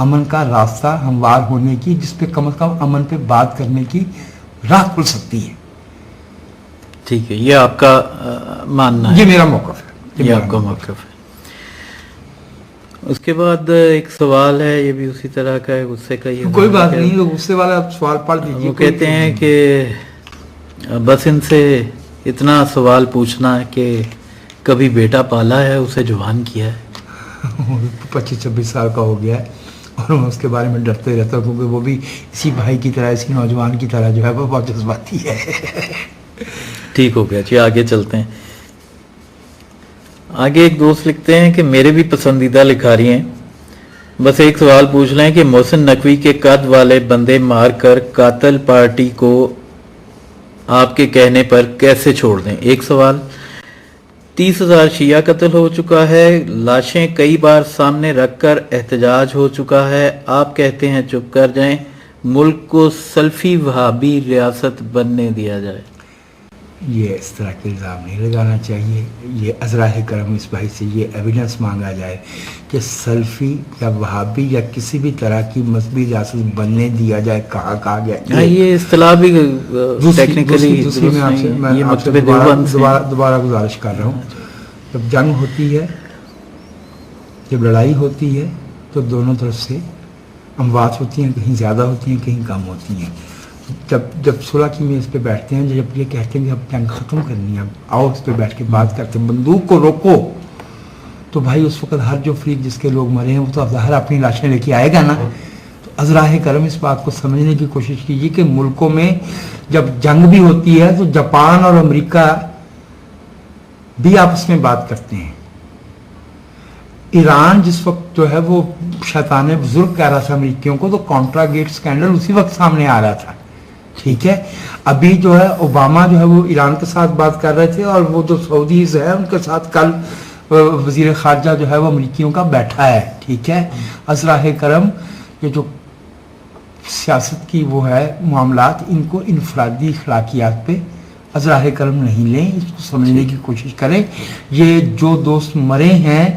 امن کا راستہ ہموار ہونے کی، جس پہ کم از کم امن پہ بات کرنے کی راہ کھل سکتی ہے. ٹھیک ہے، یہ آپ کا ماننا ہے، یہ میرا موقف ہے. یہ آپ کا موقف ہے. اس کے بعد ایک سوال ہے، یہ بھی اسی طرح کا ہے، غصے کا. یہ کوئی بات نہیں، غصے والا آپ سوال پڑھ دیجیے. وہ کہتے ہیں کہ بس ان سے اتنا سوال پوچھنا کہ کبھی بیٹا پالا ہے، اسے جوان کیا ہے. 25-26 سال کا ہو گیا ہے اور میں اس کے بارے میں ڈرتے رہتا ہوں، کیونکہ وہ بھی اسی بھائی کی طرح، اسی نوجوان کی طرح جو ہے وہ بہت جذباتی ہے. ٹھیک ہو گیا جی، آگے چلتے ہیں. آگے ایک دوست لکھتے ہیں کہ میرے بھی پسندیدہ لکھاری ہیں، بس ایک سوال پوچھ لیں کہ محسن نقوی کے قد والے بندے مار کر قاتل پارٹی کو آپ کے کہنے پر کیسے چھوڑ دیں. ایک سوال. 30,000 شیعہ قتل ہو چکا ہے، لاشیں کئی بار سامنے رکھ کر احتجاج ہو چکا ہے، آپ کہتے ہیں چپ کر جائیں، ملک کو سلفی وہابی ریاست بننے دیا جائے. یہ اس طرح کے الزام نہیں لگانا چاہیے. یہ ازراہ کرم اس بھائی سے یہ ایویڈنس مانگا جائے کہ سلفی یا وہابی یا کسی بھی طرح کی مذہبی ریاست بننے دیا جائے. کہاں کہا گیا؟ یہ اصطلاح بھی ٹیکنیکلی میں آپ سے دوبارہ گزارش کر رہا ہوں. جب جنگ ہوتی ہے، جب لڑائی ہوتی ہے، تو دونوں طرف سے اموات ہوتی ہیں، کہیں زیادہ ہوتی ہیں، کہیں کم ہوتی ہیں. جب صلح کی میز پہ بیٹھتے ہیں، جب یہ کہتے ہیں کہ اب جنگ ختم کرنی ہے، آؤ اس پہ بیٹھ کے بات کرتے ہیں، بندوق کو روکو، تو بھائی اس وقت ہر جو فریق جس کے لوگ مرے ہیں وہ تو ظاہر اپنی لاشیں لے کے آئے گا نا. تو ازراہ کرم اس بات کو سمجھنے کی کوشش کیجیے کہ ملکوں میں جب جنگ بھی ہوتی ہے تو جاپان اور امریکہ بھی آپس میں بات کرتے ہیں. ایران جس وقت جو ہے وہ شیطان بزرگ کہہ رہا تھا امریکیوں کو، تو کانٹرا گیٹ سکینڈل اسی وقت سامنے آ رہا تھا. ٹھیک ہے، ابھی جو ہے اوباما جو ہے وہ ایران کے ساتھ بات کر رہے تھے، اور وہ جو سعودیز ہے ان کے ساتھ کل وزیر خارجہ جو ہے وہ امریکیوں کا بیٹھا ہے. ٹھیک ہے، ازراہ کرم یہ جو سیاست کی وہ ہے معاملات، ان کو انفرادی اخلاقیات پہ ازراہ کرم نہیں لیں، اس کو سمجھنے کی کوشش کریں. یہ جو دوست مرے ہیں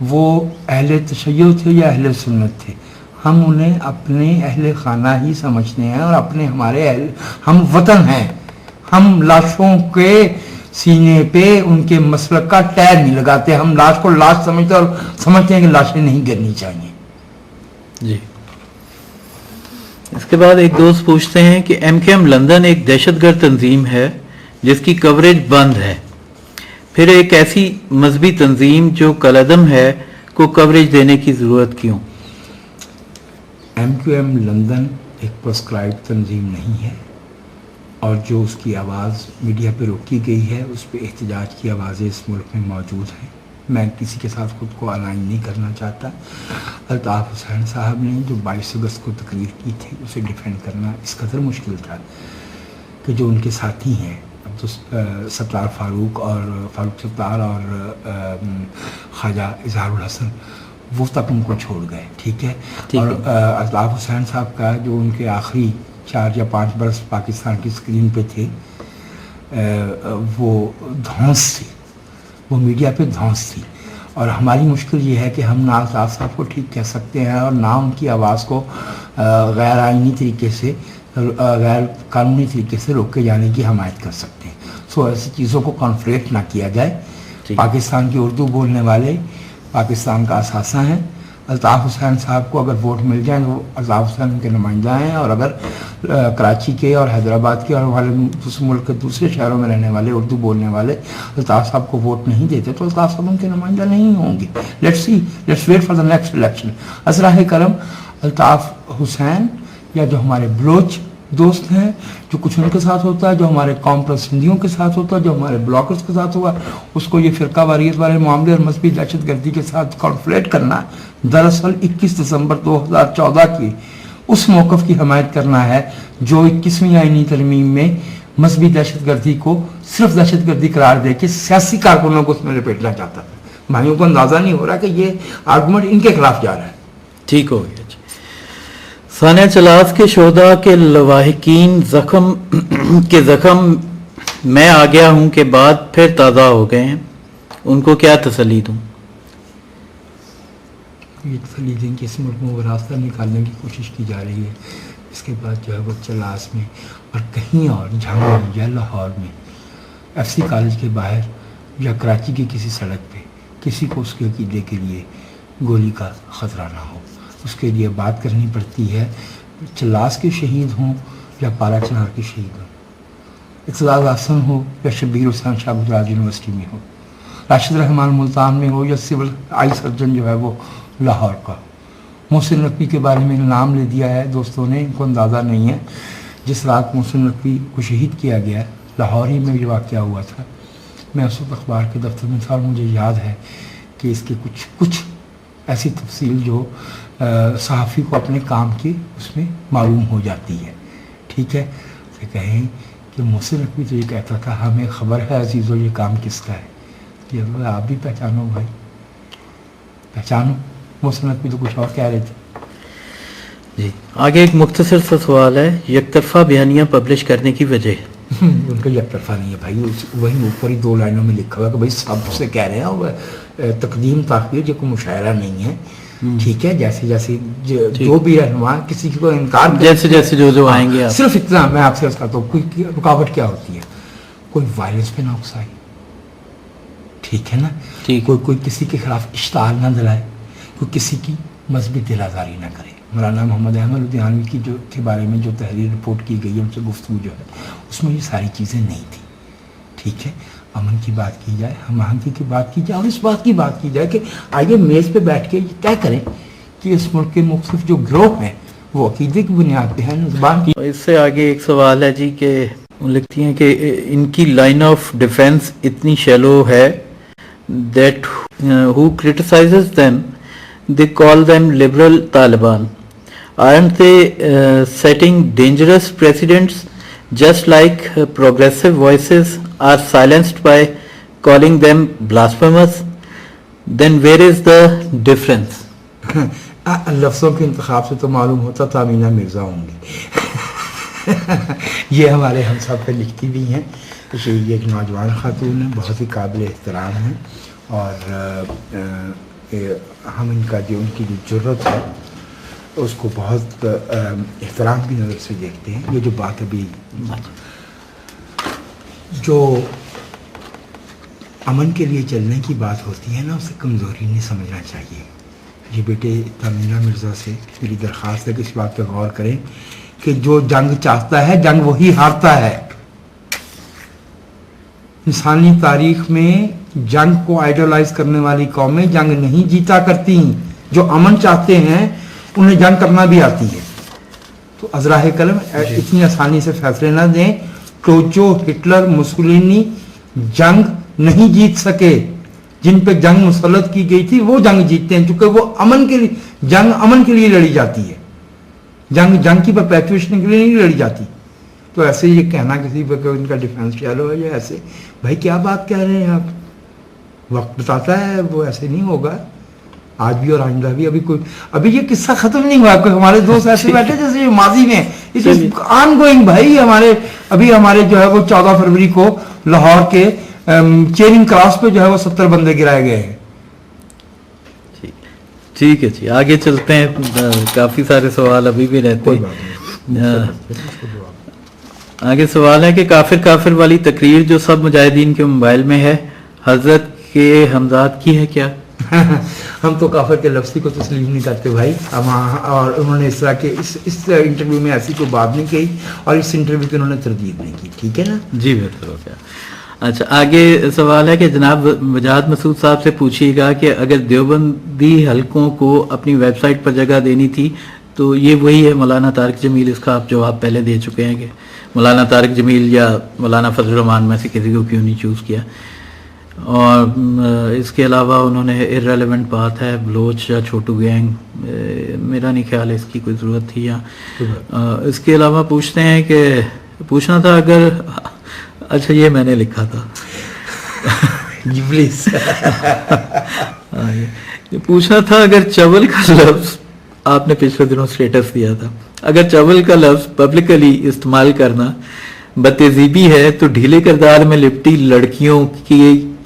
وہ اہل تشیع تھے یا اہل سنت تھے، ہم انہیں اپنے اہل خانہ ہی سمجھتے ہیں اور اپنے ہمارے ہم وطن ہیں. ہم لاشوں کے سینے پہ ان کے مسلک کا ٹیر نہیں لگاتے. ہم لاش کو لاش سمجھتے اور سمجھتے ہیں کہ لاشیں نہیں گرنی چاہیے. جی. اس کے بعد ایک دوست پوچھتے ہیں کہ MKM لندن ایک دہشت گرد تنظیم ہے جس کی کوریج بند ہے، پھر ایک ایسی مذہبی تنظیم جو کالعدم ہے کو کوریج دینے کی ضرورت کیوں؟ MKM لندن ایک پرسکرائب تنظیم نہیں ہے، اور جو اس کی آواز میڈیا پہ روکی گئی ہے اس پہ احتجاج کی آوازیں اس ملک میں موجود ہیں. میں کسی کے ساتھ خود کو الائن نہیں کرنا چاہتا. الطاف حسین صاحب نے جو 22 اگست کو تقریر کی تھی اسے ڈیفینڈ کرنا اس قدر مشکل تھا کہ جو ان کے ساتھی ہیں ستار فاروق ستار اور خواجہ اظہار الحسن، وہ تک ان کو چھوڑ گئے. ٹھیک ہے، اور الطاف حسین صاحب کا جو ان کے آخری 4 یا 5 برس پاکستان کی اسکرین پہ تھے، وہ دھونس تھی، وہ میڈیا پہ دھونس تھی. اور ہماری مشکل یہ ہے کہ ہم نہ الطاف صاحب کو ٹھیک کہہ سکتے ہیں اور نہ ان کی آواز کو غیر آئینی طریقے سے، غیر قانونی طریقے سے روک کے جانے کی حمایت کر سکتے ہیں. سو ایسی چیزوں کو کانفلیکٹ نہ کیا جائے. پاکستان کی اردو بولنے والے پاکستان کا اثاثہ ہیں. الطاف حسین صاحب کو اگر ووٹ مل جائیں تو الطاف حسین کے نمائندہ ہیں، اور اگر کراچی کے اور حیدرآباد کے اور ملک کے دوسرے شہروں میں رہنے والے اردو بولنے والے الطاف صاحب کو ووٹ نہیں دیتے تو الطاف صاحب ان کے نمائندہ نہیں ہوں گے. Let's wait for the next election. ازراہ کرم الطاف حسین یا جو ہمارے بلوچ دوست ہیں، جو کچھ ان کے ساتھ ہوتا ہے، جو ہمارے قوم پرست ہندیوں کے ساتھ ہوتا ہے، جو ہمارے بلاکرز کے ساتھ ہوا، اس کو یہ فرقہ واریت والے معاملے اور مذہبی دہشت گردی کے ساتھ کانفلیکٹ کرنا دراصل 21 دسمبر 2014 کی اس موقف کی حمایت کرنا ہے جو 21ویں آئینی ترمیم میں مذہبی دہشت گردی کو صرف دہشت گردی قرار دے کے سیاسی کارکنوں کو اس میں لپیٹنا چاہتا ہے. بھائیوں کو اندازہ نہیں ہو رہا کہ یہ آرگومنٹ ان کے خلاف جا رہا ہے. ٹھیک ہو گیا. ثانیہ چلاس کے شہداء کے لواحقین زخم میں آ گیا ہوں کے بعد پھر تازہ ہو گئے ہیں، ان کو کیا تسلی دوں؟ کو یہ تسلی دیں کہ اس ملک میں وہ راستہ نکالنے کی کوشش کی جا رہی ہے. اس کے بعد جو ہے وہ چلاس میں اور کہیں اور جھنگ میں یا لاہور میں ایف سی کالج کے باہر یا کراچی کی کسی سڑک پہ کسی کو اس کے عقیدے کے لیے گولی کا خطرہ نہ ہو. اس کے لیے بات کرنی پڑتی ہے چلاس کے شہید ہوں یا پالا چنار کے شہید ہوں، اقتدار حسن ہو یا شبیر حسین شاہ گجرات یونیورسٹی میں ہو، راشد رحمان ملتان میں ہو یا سول آئی سرجن جو ہے وہ لاہور کا. محسن نقوی کے بارے میں نام لے دیا ہے دوستوں نے، ان کو اندازہ نہیں ہے. جس رات محسن نقوی کو شہید کیا گیا لاہور ہی میں یہ واقعہ ہوا تھا. میں اس وقت اخبار کے دفتر میں تھا اور مجھے یاد ہے کہ اس کے کچھ ایسی تفصیل جو صحافی کو اپنے کام کی اس میں معلوم ہو جاتی ہے. ٹھیک ہے، تو کہیں کہ محسن نقوی تو یہ کہتا تھا ہمیں خبر ہے عزیزو یہ کام کس کا ہے. یہ آپ بھی پہچانو بھائی، پہچانو. محسن نقوی تو کچھ اور کہہ رہے تھے. جی آگے ایک مختصر سا سوال ہے، یک طرفہ بیانیاں پبلش کرنے کی وجہ. ان کا یک طرفہ نہیں ہے بھائی، وہی اوپر ہی 2 لائنوں میں لکھا ہوا ہے کہ بھائی سب سے کہہ رہے ہیں تقدیم تاخیر یہ کوئی مشاعرہ نہیں ہے. ٹھیک ہے، جیسے جیسے جو بھی رہنما کسی کو انکار جیسے جیسے جو آئیں گے صرف اتنا میں آپ سے عرض کرتا ہوں کوئی رکاوٹ کیا ہوتی ہے، کوئی وائلنس پہ نہ اکسائے. ٹھیک ہے نا، کوئی کسی کے خلاف اشتعال نہ دلائے، کوئی کسی کی مذہبی دل آزاری نہ کرے. مولانا محمد احمد لدھیانوی کی جو کے بارے میں جو تحریر رپورٹ کی گئی ہے ان سے گفتگو جو ہے اس میں یہ ساری چیزیں نہیں تھیں. ٹھیک ہے، امن کی بات کی جائے، ہم آہنگی کی بات کی جائے اور اس بات کی بات کی جائے کہ آئیے میز پہ بیٹھ کے یہ طے کریں کہ اس ملک کے مختلف جو گروہ ہیں وہ عقیدے کی بنیاد پہ ہیں زبان کی. اس سے آگے ایک سوال ہے جی کہ لکھتی ہیں کہ ان کی لائن آف ڈیفینس اتنی شیلو ہے that who criticizes them they call them liberal Taliban. Aren't they setting dangerous precedents just like progressive voices are silenced by calling them blasphemous? Then where is the difference? لفظوں کے انتخاب سے تو معلوم ہوتا تھا امینا مرزا ہوں گی. یہ ہمارے ہم سب پہ لکھتی بھی ہیں. یہ ایک نوجوان خاتون ہے، بہت ہی قابل احترام ہیں اور ہم ان کا جو ان کی جو جرت ہے اس کو بہت احترام کی نظر سے دیکھتے ہیں. یہ جو بات ابھی جو امن کے لیے چلنے کی بات ہوتی ہے نا اسے کمزوری نہیں سمجھنا چاہیے. یہ بیٹے تمینہ مرزا سے میری درخواست ہے کہ اس بات پہ غور کریں کہ جو جنگ چاہتا ہے جنگ وہی ہارتا ہے. انسانی تاریخ میں جنگ کو آئیڈیالائز کرنے والی قومیں جنگ نہیں جیتا کرتی. جو امن چاہتے ہیں انہیں جنگ کرنا بھی آتی ہے. تو ازراہ قلم اتنی آسانی سے فیصلے نہ دیں. ٹوچو، ہٹلر، مسولینی جنگ نہیں جیت سکے. جن پہ جنگ مسلط کی گئی تھی وہ جنگ جیتتے ہیں چونکہ وہ امن کے لیے جنگ امن کے لیے لڑی جاتی ہے. جنگ کی پرپیچویشن کے لیے نہیں لڑی جاتی. تو ایسے یہ کہنا کسی پہ کہ ان کا ڈیفینس چالو ہے یا ایسے، بھائی کیا بات کہہ رہے ہیں آپ؟ وقت بتاتا ہے وہ ایسے نہیں ہوگا آج بھی اور آئندہ بھی. ابھی یہ قصہ ختم نہیں ہوا. کوئی ہمارے دوست ایسے بیٹھے جیسے یہ ماضی میں آن گوئنگ. بھائی ہمارے جو ہے وہ 14 فروری کو لاہور کے چیرنگ کراس پہ جو ہے وہ 70 بندے گرائے گئے ہیں. ٹھیک ہے جی آگے چلتے ہیں. کافی سارے سوال ابھی بھی رہتے ہیں. آگے سوال ہے کہ کافر والی تقریر جو سب مجاہدین کے موبائل میں ہے حضرت کے ہمزاد کی ہے کیا؟ ہم تو کافر کے لفظ کو تسلیم نہیں کرتے بھائی. اور انہوں نے اس طرح کے اس انٹرویو میں ایسی کوئی بات نہیں کہی اور اس انٹرویو کی انہوں نے تردید نہیں کی. ٹھیک ہے نا جی بہتر ہو گیا. اچھا آگے سوال ہے کہ جناب وجاہت مسعود صاحب سے پوچھیے گا کہ اگر دیوبندی حلقوں کو اپنی ویب سائٹ پر جگہ دینی تھی تو یہ وہی ہے مولانا طارق جمیل. اس کا آپ جواب پہلے دے چکے ہیں کہ مولانا طارق جمیل یا مولانا فضل الرحمان میں سے کسی کو کیوں نہیں چوز کیا. اور اس کے علاوہ انہوں نے ارریلیونٹ بات ہے بلوچ یا چھوٹو گینگ، میرا نہیں خیال ہے اس کی کوئی ضرورت تھی. یا اس کے علاوہ پوچھتے ہیں کہ پوچھنا تھا اگر اچھا یہ میں نے لکھا تھا پوچھنا تھا اگر چول کا لفظ آپ نے پچھلے دنوں سٹیٹس دیا تھا، اگر چول کا لفظ پبلکلی استعمال کرنا بدتہذیبی ہے تو ڈھیلے کردار میں لپٹی لڑکیوں کی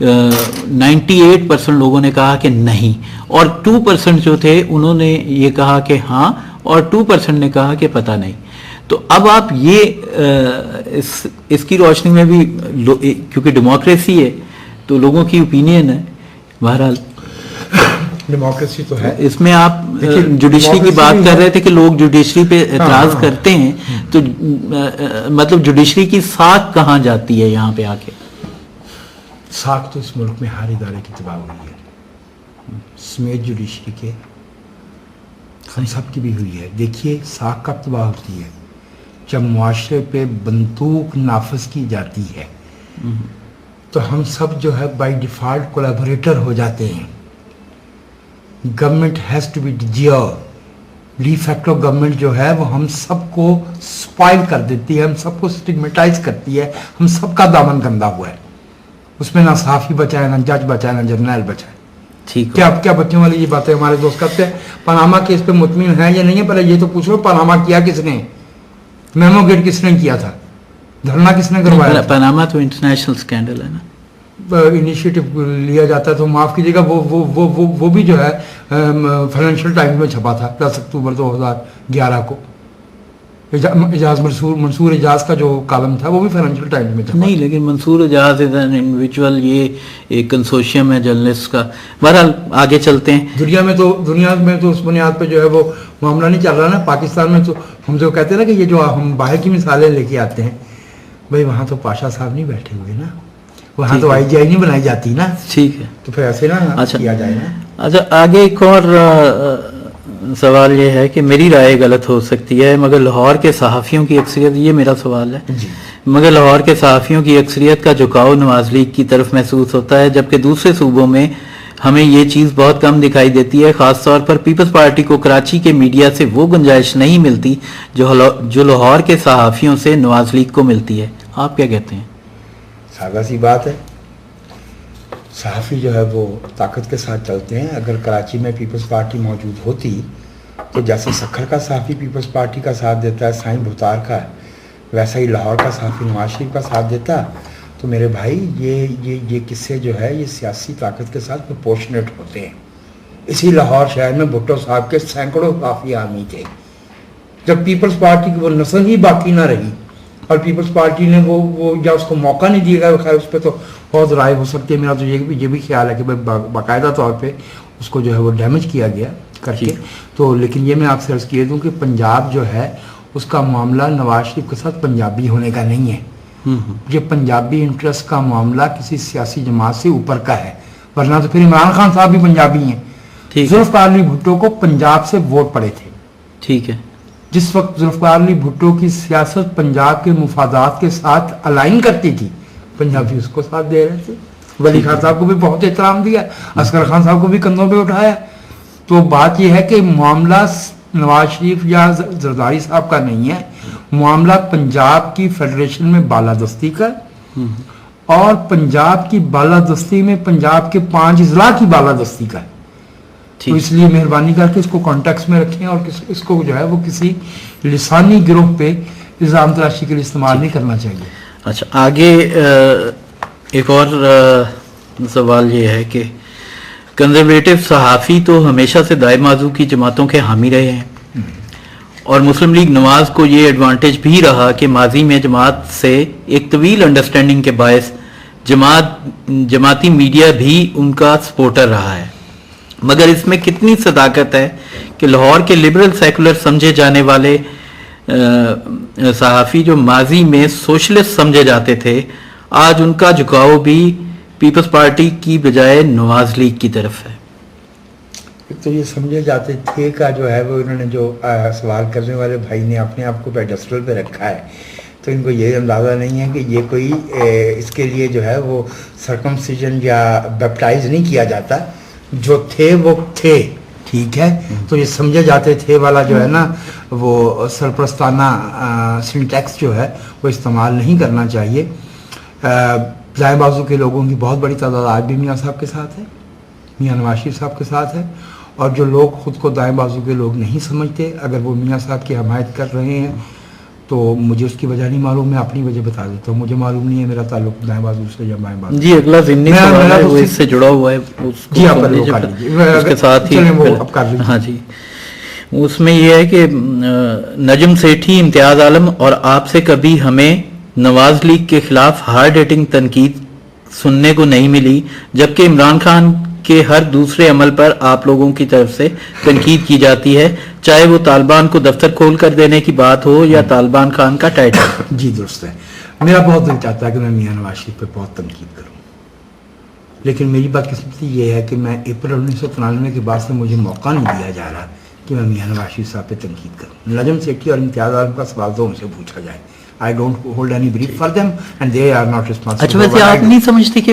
98% لوگوں نے کہا کہ نہیں، اور 2% جو تھے انہوں نے یہ کہا کہ ہاں، اور 2% نے کہا کہ پتہ نہیں. تو اب آپ یہ اس کی روشنی میں بھی کیونکہ ڈیموکریسی ہے تو لوگوں کی اوپینین ہے، بہرحال ڈیموکریسی تو ہے. اس میں آپ جوڈیشری کی بات کر رہے تھے کہ لوگ جوڈیشری پہ اعتراض کرتے ہیں، تو مطلب جوڈیشری کی ساکھ کہاں جاتی ہے یہاں پہ آ کے؟ ساکھ تو اس ملک میں ہر ادارے کی تباہ ہوئی ہے، سمیت جوڈیشری کے ہم سب کی بھی ہوئی ہے. دیکھیے ساکھ کب تباہ ہوتی ہے؟ جب معاشرے پہ بندوق نافذ کی جاتی ہے تو ہم سب جو ہے بائی ڈیفالٹ کولیبوریٹر ہو جاتے ہیں. Government has to be de facto government جو ہے وہ ہم سب کو سپائل کر دیتی ہے، ہم سب کو سٹگمیٹائز کرتی ہے، ہم سب کا دامن گندا ہوا ہے. اس میں نہ صحافی بچا ہے، نہ جج بچا ہے، نہ جرنیل بچا ہے. ٹھیک، کیا بچوں والی یہ باتیں ہمارے دوست کرتے ہیں؟ پاناما کیس پہ مطمئن ہے یا نہیں ہے؟ پہلے یہ تو پوچھ لو پاناما کیا کس نے، میمو گیٹ کس نے کیا تھا، دھرنا کس نے کروایا؟ پاناما تو انٹرنیشنل سکینڈل ہے نا. انیشیٹو لیا جاتا ہے تو معاف کیجیے گا، وہ بھی جو ہے فائنینشیل ٹائمز میں چھپا تھا 10 اکتوبر 2011 کو. اجاز منصور اجاز کا جو کالم تھا وہ بھی فائنینشیل ٹائمز میں چھپا. نہیں، لیکن منصور اجاز از این انڈیویجول، یہ ایک کنسورشیم ہے جرنلسٹ کا. بہرحال آگے چلتے ہیں. دنیا میں تو اس بنیاد پہ جو ہے وہ معاملہ نہیں چل رہا نا. پاکستان میں تو ہم جو کہتے ہیں نا کہ یہ جو ہم باہر کی مثالیں لے کے آتے ہیں، بھائی وہاں تو پاشا صاحب نہیں بیٹھے ہوئے نا، وہاں تو IGI نہیں بنائی جاتی نا. ٹھیک ہے، تو پھر ایسے نا کیا جائے نا. اچھا آگے ایک اور سوال یہ ہے کہ میری رائے غلط ہو سکتی ہے مگر لاہور کے صحافیوں کی اکثریت، یہ میرا سوال ہے، مگر لاہور کے صحافیوں کی اکثریت کا جھکاؤ نواز لیگ کی طرف محسوس ہوتا ہے، جبکہ دوسرے صوبوں میں ہمیں یہ چیز بہت کم دکھائی دیتی ہے. خاص طور پر پیپلز پارٹی کو کراچی کے میڈیا سے وہ گنجائش نہیں ملتی جو لاہور کے صحافیوں سے نواز لیگ کو ملتی ہے. آپ کیا کہتے ہیں؟ سادہ سی بات ہے، صحافی جو ہے وہ طاقت کے ساتھ چلتے ہیں. اگر کراچی میں پیپلز پارٹی موجود ہوتی تو جیسے سکھر کا صحافی پیپلز پارٹی کا ساتھ دیتا ہے، سائیں بھوتار کا، ویسا ہی لاہور کا صحافی نواز شریف کا ساتھ دیتا. تو میرے بھائی یہ قصے جو ہے یہ سیاسی طاقت کے ساتھ پروپورشنیٹ ہوتے ہیں. اسی لاہور شہر میں بھٹو صاحب کے سینکڑوں صحافی آدمی تھے. جب پیپلز پارٹی کی وہ نسل ہی باقی نہ رہی اور پیپلز پارٹی نے وہ یا اس کو موقع نہیں دیا گیا، خیر اس پہ تو بہت رائے ہو سکتی ہے. میرا تو یہ بھی خیال ہے کہ باقاعدہ طور پہ اس کو جو ہے وہ ڈیمیج کیا گیا کر کے. تو لیکن یہ میں آپ سے عرض کیے دوں کہ پنجاب جو ہے اس کا معاملہ نواز شریف کے ساتھ پنجابی ہونے کا نہیں ہے. یہ پنجابی انٹرسٹ کا معاملہ کسی سیاسی جماعت سے اوپر کا ہے، ورنہ تو پھر عمران خان صاحب بھی پنجابی ہیں. ذوالفقار علی بھٹو کو پنجاب سے ووٹ پڑے تھے. ٹھیک ہے، جس وقت ذوالفقار علی بھٹو کی سیاست پنجاب کے مفادات کے ساتھ الائن کرتی تھی، پنجابی اس کو ساتھ دے رہے تھے. ولی خان صاحب کو بھی بہت احترام دیا، اصغر خان صاحب کو بھی کندھوں پہ اٹھایا. تو بات یہ ہے کہ معاملہ نواز شریف یا زرداری صاحب کا نہیں ہے، معاملہ پنجاب کی فیڈریشن میں بالادستی کا اور پنجاب کی بالادستی میں پنجاب کے 5 اضلاع کی بالادستی کا. تو اس لیے مہربانی کر کے اس کو کانٹیکس میں رکھیں اور اس کو جو ہے وہ کسی لسانی گروہ پہ الزام تراشی کے لیے استعمال نہیں کرنا چاہیے. اچھا آگے ایک اور سوال یہ ہے کہ کنزرویٹو صحافی تو ہمیشہ سے دائیں بازو کی جماعتوں کے حامی رہے ہیں اور مسلم لیگ نواز کو یہ ایڈوانٹیج بھی رہا کہ ماضی میں جماعت سے ایک طویل انڈرسٹینڈنگ کے باعث جماعتی میڈیا بھی ان کا سپورٹر رہا ہے. مگر اس میں کتنی صداقت ہے کہ لاہور کے لبرل سیکولر سمجھے جانے والے صحافی جو ماضی میں سوشلسٹ سمجھے جاتے تھے، آج ان کا جھکاؤ بھی پیپلز پارٹی کی بجائے نواز لیگ کی طرف ہے؟ ایک تو یہ سمجھے جاتے تھے کا جو ہے وہ انہوں نے جو سوال کرنے والے بھائی نے اپنے آپ کو پیڈسٹل پہ رکھا ہے، تو ان کو یہ اندازہ نہیں ہے کہ یہ کوئی اس کے لیے جو ہے وہ سرکمسیجن یا بیپٹائز نہیں کیا جاتا. جو تھے وہ تھے، ٹھیک ہے. تو یہ سمجھے جاتے تھے والا جو ہے نا وہ سرپرستانہ سنٹیکس جو ہے وہ استعمال نہیں کرنا چاہیے. دائیں بازو کے لوگوں کی بہت بڑی تعداد آج بھی میاں صاحب کے ساتھ ہے، میاں نواز شریف صاحب کے ساتھ ہے. اور جو لوگ خود کو دائیں بازو کے لوگ نہیں سمجھتے، اگر وہ میاں صاحب کی حمایت کر رہے ہیں تو مجھے اس کی وجہ نہیں معلوم, میں اپنی وجہ بتا دیتا ہوں. مجھے معلوم نہیں ہے میرا تعلق دائیں بازو سے یا بائیں بازو. جی اگلا ضمنی سوال ہے وہ اس سے جڑا ہوا ہے, جی آپ کر لیجیے اس کے ساتھ ہی. ہاں جی, اس میں یہ ہے کہ نجم سیٹھی, امتیاز عالم اور آپ سے کبھی ہمیں نواز لیگ کے خلاف ہارڈ ہٹنگ تنقید سننے کو نہیں ملی, جبکہ عمران خان کے ہر دوسرے عمل پر آپ لوگوں کی طرف سے تنقید کی جاتی ہے, چاہے وہ طالبان کو دفتر کھول کر دینے کی بات ہو یا طالبان خان کا ٹائٹل. جی درست ہے, میرا بہت دل چاہتا ہے کہ میں میاں نواز شریف پہ بہت تنقید کروں, لیکن میری بدقسمتی یہ ہے کہ میں اپریل 1993 کے بعد سے مجھے موقع نہیں دیا جا رہا کہ میں میاں نواز شریف صاحب پہ تنقید کروں. نجم سیٹھی اور امتیاز عالم کا سوال تو ان سے پوچھا جائے. I don't hold any brief for them and they are not responsible. اچھا ویسے آپ نہیں سمجھتے کہ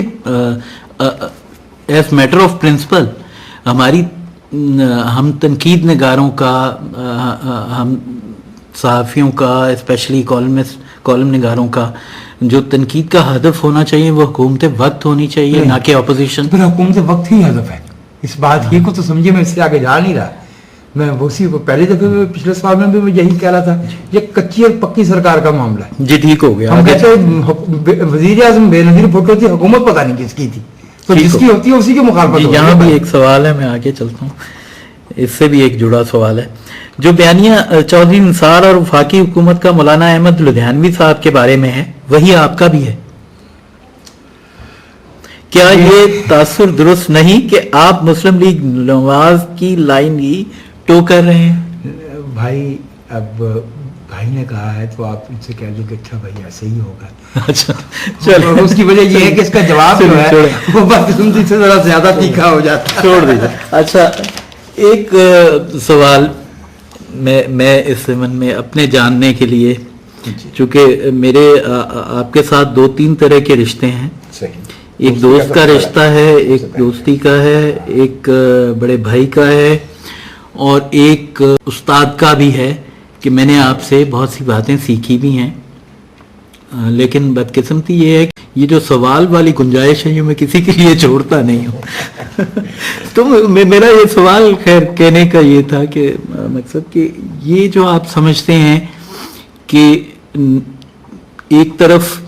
ایز میٹر آف پرنسپل ہماری ہم تنقید نگاروں کا, ہم صحافیوں کا, اسپیشلی کالم نگاروں کا جو تنقید کا ہدف ہونا چاہیے وہ حکومت وقت ہونی چاہیے, نہ کہ اپوزیشن. پھر حکومت وقت ہی ہدف ہے, اس بات ہی کو تو سمجھے, میں اس سے آگے جا نہیں رہا. میں اسی پہلے دفعے میں پچھلے سال میں بھی میں یہی کہہ رہا تھا, یہ کچی اور پکی سرکار کا معاملہ ہے. جی ٹھیک ہو گیا. ہم کہتے ہیں وزیر اعظم بے نظیر بھٹو تھی, حکومت پتہ نہیں کس کی تھی, تو جس کی ہوتی ہے اسی کی مخالفت. یہاں بھی ایک سوال ہے, میں آگے چلتا ہوں, اس سے بھی ایک جڑا سوال ہے. جو بیانیہ چودھری نثار اور وفاقی حکومت کا مولانا احمد لدھیانوی صاحب کے بارے میں ہے, وہی آپ کا بھی ہے. کیا یہ تاثر درست نہیں کہ آپ مسلم لیگ نواز کی لائن ہی ٹو کر رہے ہیں؟ بھائی اب بھائی نے کہا ہے تو آپ ان سے کہہ دیں کہ اچھا بھائی ایسے ہی ہوگا. اچھا چلو, اس کی وجہ یہ ہے کہ اس کا جواب جو ہے وہ بدقسمتی سے ذرا زیادہ تیکھا ہو جاتا ہے. چھوڑ دیجیے. اچھا ایک سوال میں اس زمن میں اپنے جاننے کے لیے, چونکہ میرے آپ کے ساتھ 2-3 طرح کے رشتے ہیں. ایک دوست کا رشتہ ہے, ایک دوستی کا ہے, ایک بڑے بھائی کا ہے, اور ایک استاد کا بھی ہے کہ میں نے آپ سے بہت سی باتیں سیکھی بھی ہیں. لیکن بدقسمتی یہ ہے کہ یہ جو سوال والی گنجائش ہے یہ میں کسی کے لیے چھوڑتا نہیں ہوں. تو میرا یہ سوال خیر کہنے کا یہ تھا کہ مقصد کہ یہ جو آپ سمجھتے ہیں کہ ایک طرف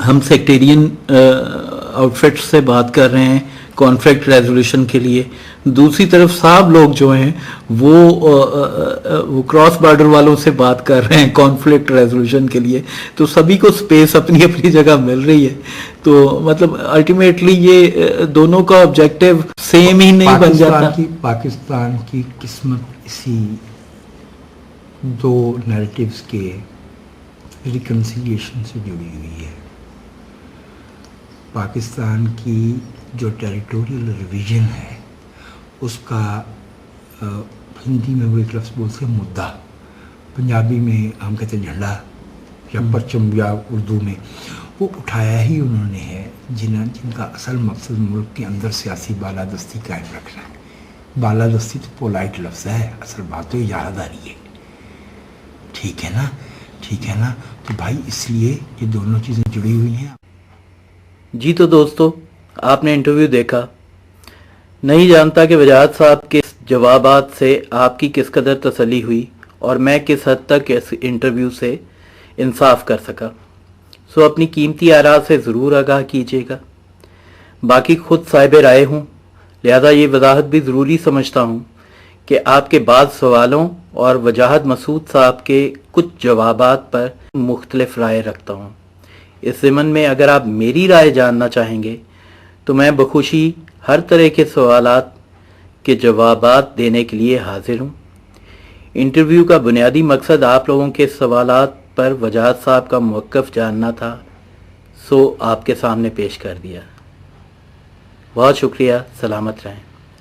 ہم سیکٹیرین آؤٹ فٹ سے بات کر رہے ہیں کانفلکٹ ریزولوشن کے لیے, دوسری طرف صاحب لوگ جو ہیں وہ کراس بارڈر والوں سے بات کر رہے ہیں کانفلکٹ ریزولوشن کے لیے, تو سبھی کو سپیس اپنی اپنی جگہ مل رہی ہے. تو مطلب الٹیمیٹلی یہ دونوں کا آبجیکٹو سیم ہی نہیں بن جاتا. پاکستان کی قسمت اسی 2 نیریٹیوز کے ریکنسیلیشن سے جڑی ہوئی ہے. پاکستان کی جو ٹیریٹوریل ریویژن ہے اس کا ہندی میں وہ ایک لفظ بولتے ہیں مدعا, پنجابی میں ہم کہتے ہیں جھنڈا یا پرچم, یا اردو میں وہ اٹھایا ہی انہوں نے ہے جن کا اصل مقصد ملک کے اندر سیاسی بالادستی قائم رکھنا ہے. بالادستی تو پولائٹ لفظ ہے, اصل بات تو اجارہداری ہے. ٹھیک ہے نا, ٹھیک ہے نا. تو بھائی اس لیے یہ دونوں چیزیں جڑی ہوئی ہیں. جی تو دوستو آپ نے انٹرویو دیکھا, نہیں جانتا کہ وجاہت صاحب کے جوابات سے آپ کی کس قدر تسلی ہوئی اور میں کس حد تک اس انٹرویو سے انصاف کر سکا. سو اپنی قیمتی آراء سے ضرور آگاہ کیجیے گا. باقی خود صاحب رائے ہوں, لہذا یہ وضاحت بھی ضروری سمجھتا ہوں کہ آپ کے بعض سوالوں اور وجاہت مسعود صاحب کے کچھ جوابات پر مختلف رائے رکھتا ہوں. اس ضمن میں اگر آپ میری رائے جاننا چاہیں گے تو میں بخوشی ہر طرح کے سوالات کے جوابات دینے کے لیے حاضر ہوں. انٹرویو کا بنیادی مقصد آپ لوگوں کے سوالات پر وجاہت صاحب کا موقف جاننا تھا, سو آپ کے سامنے پیش کر دیا. بہت شکریہ, سلامت رہیں.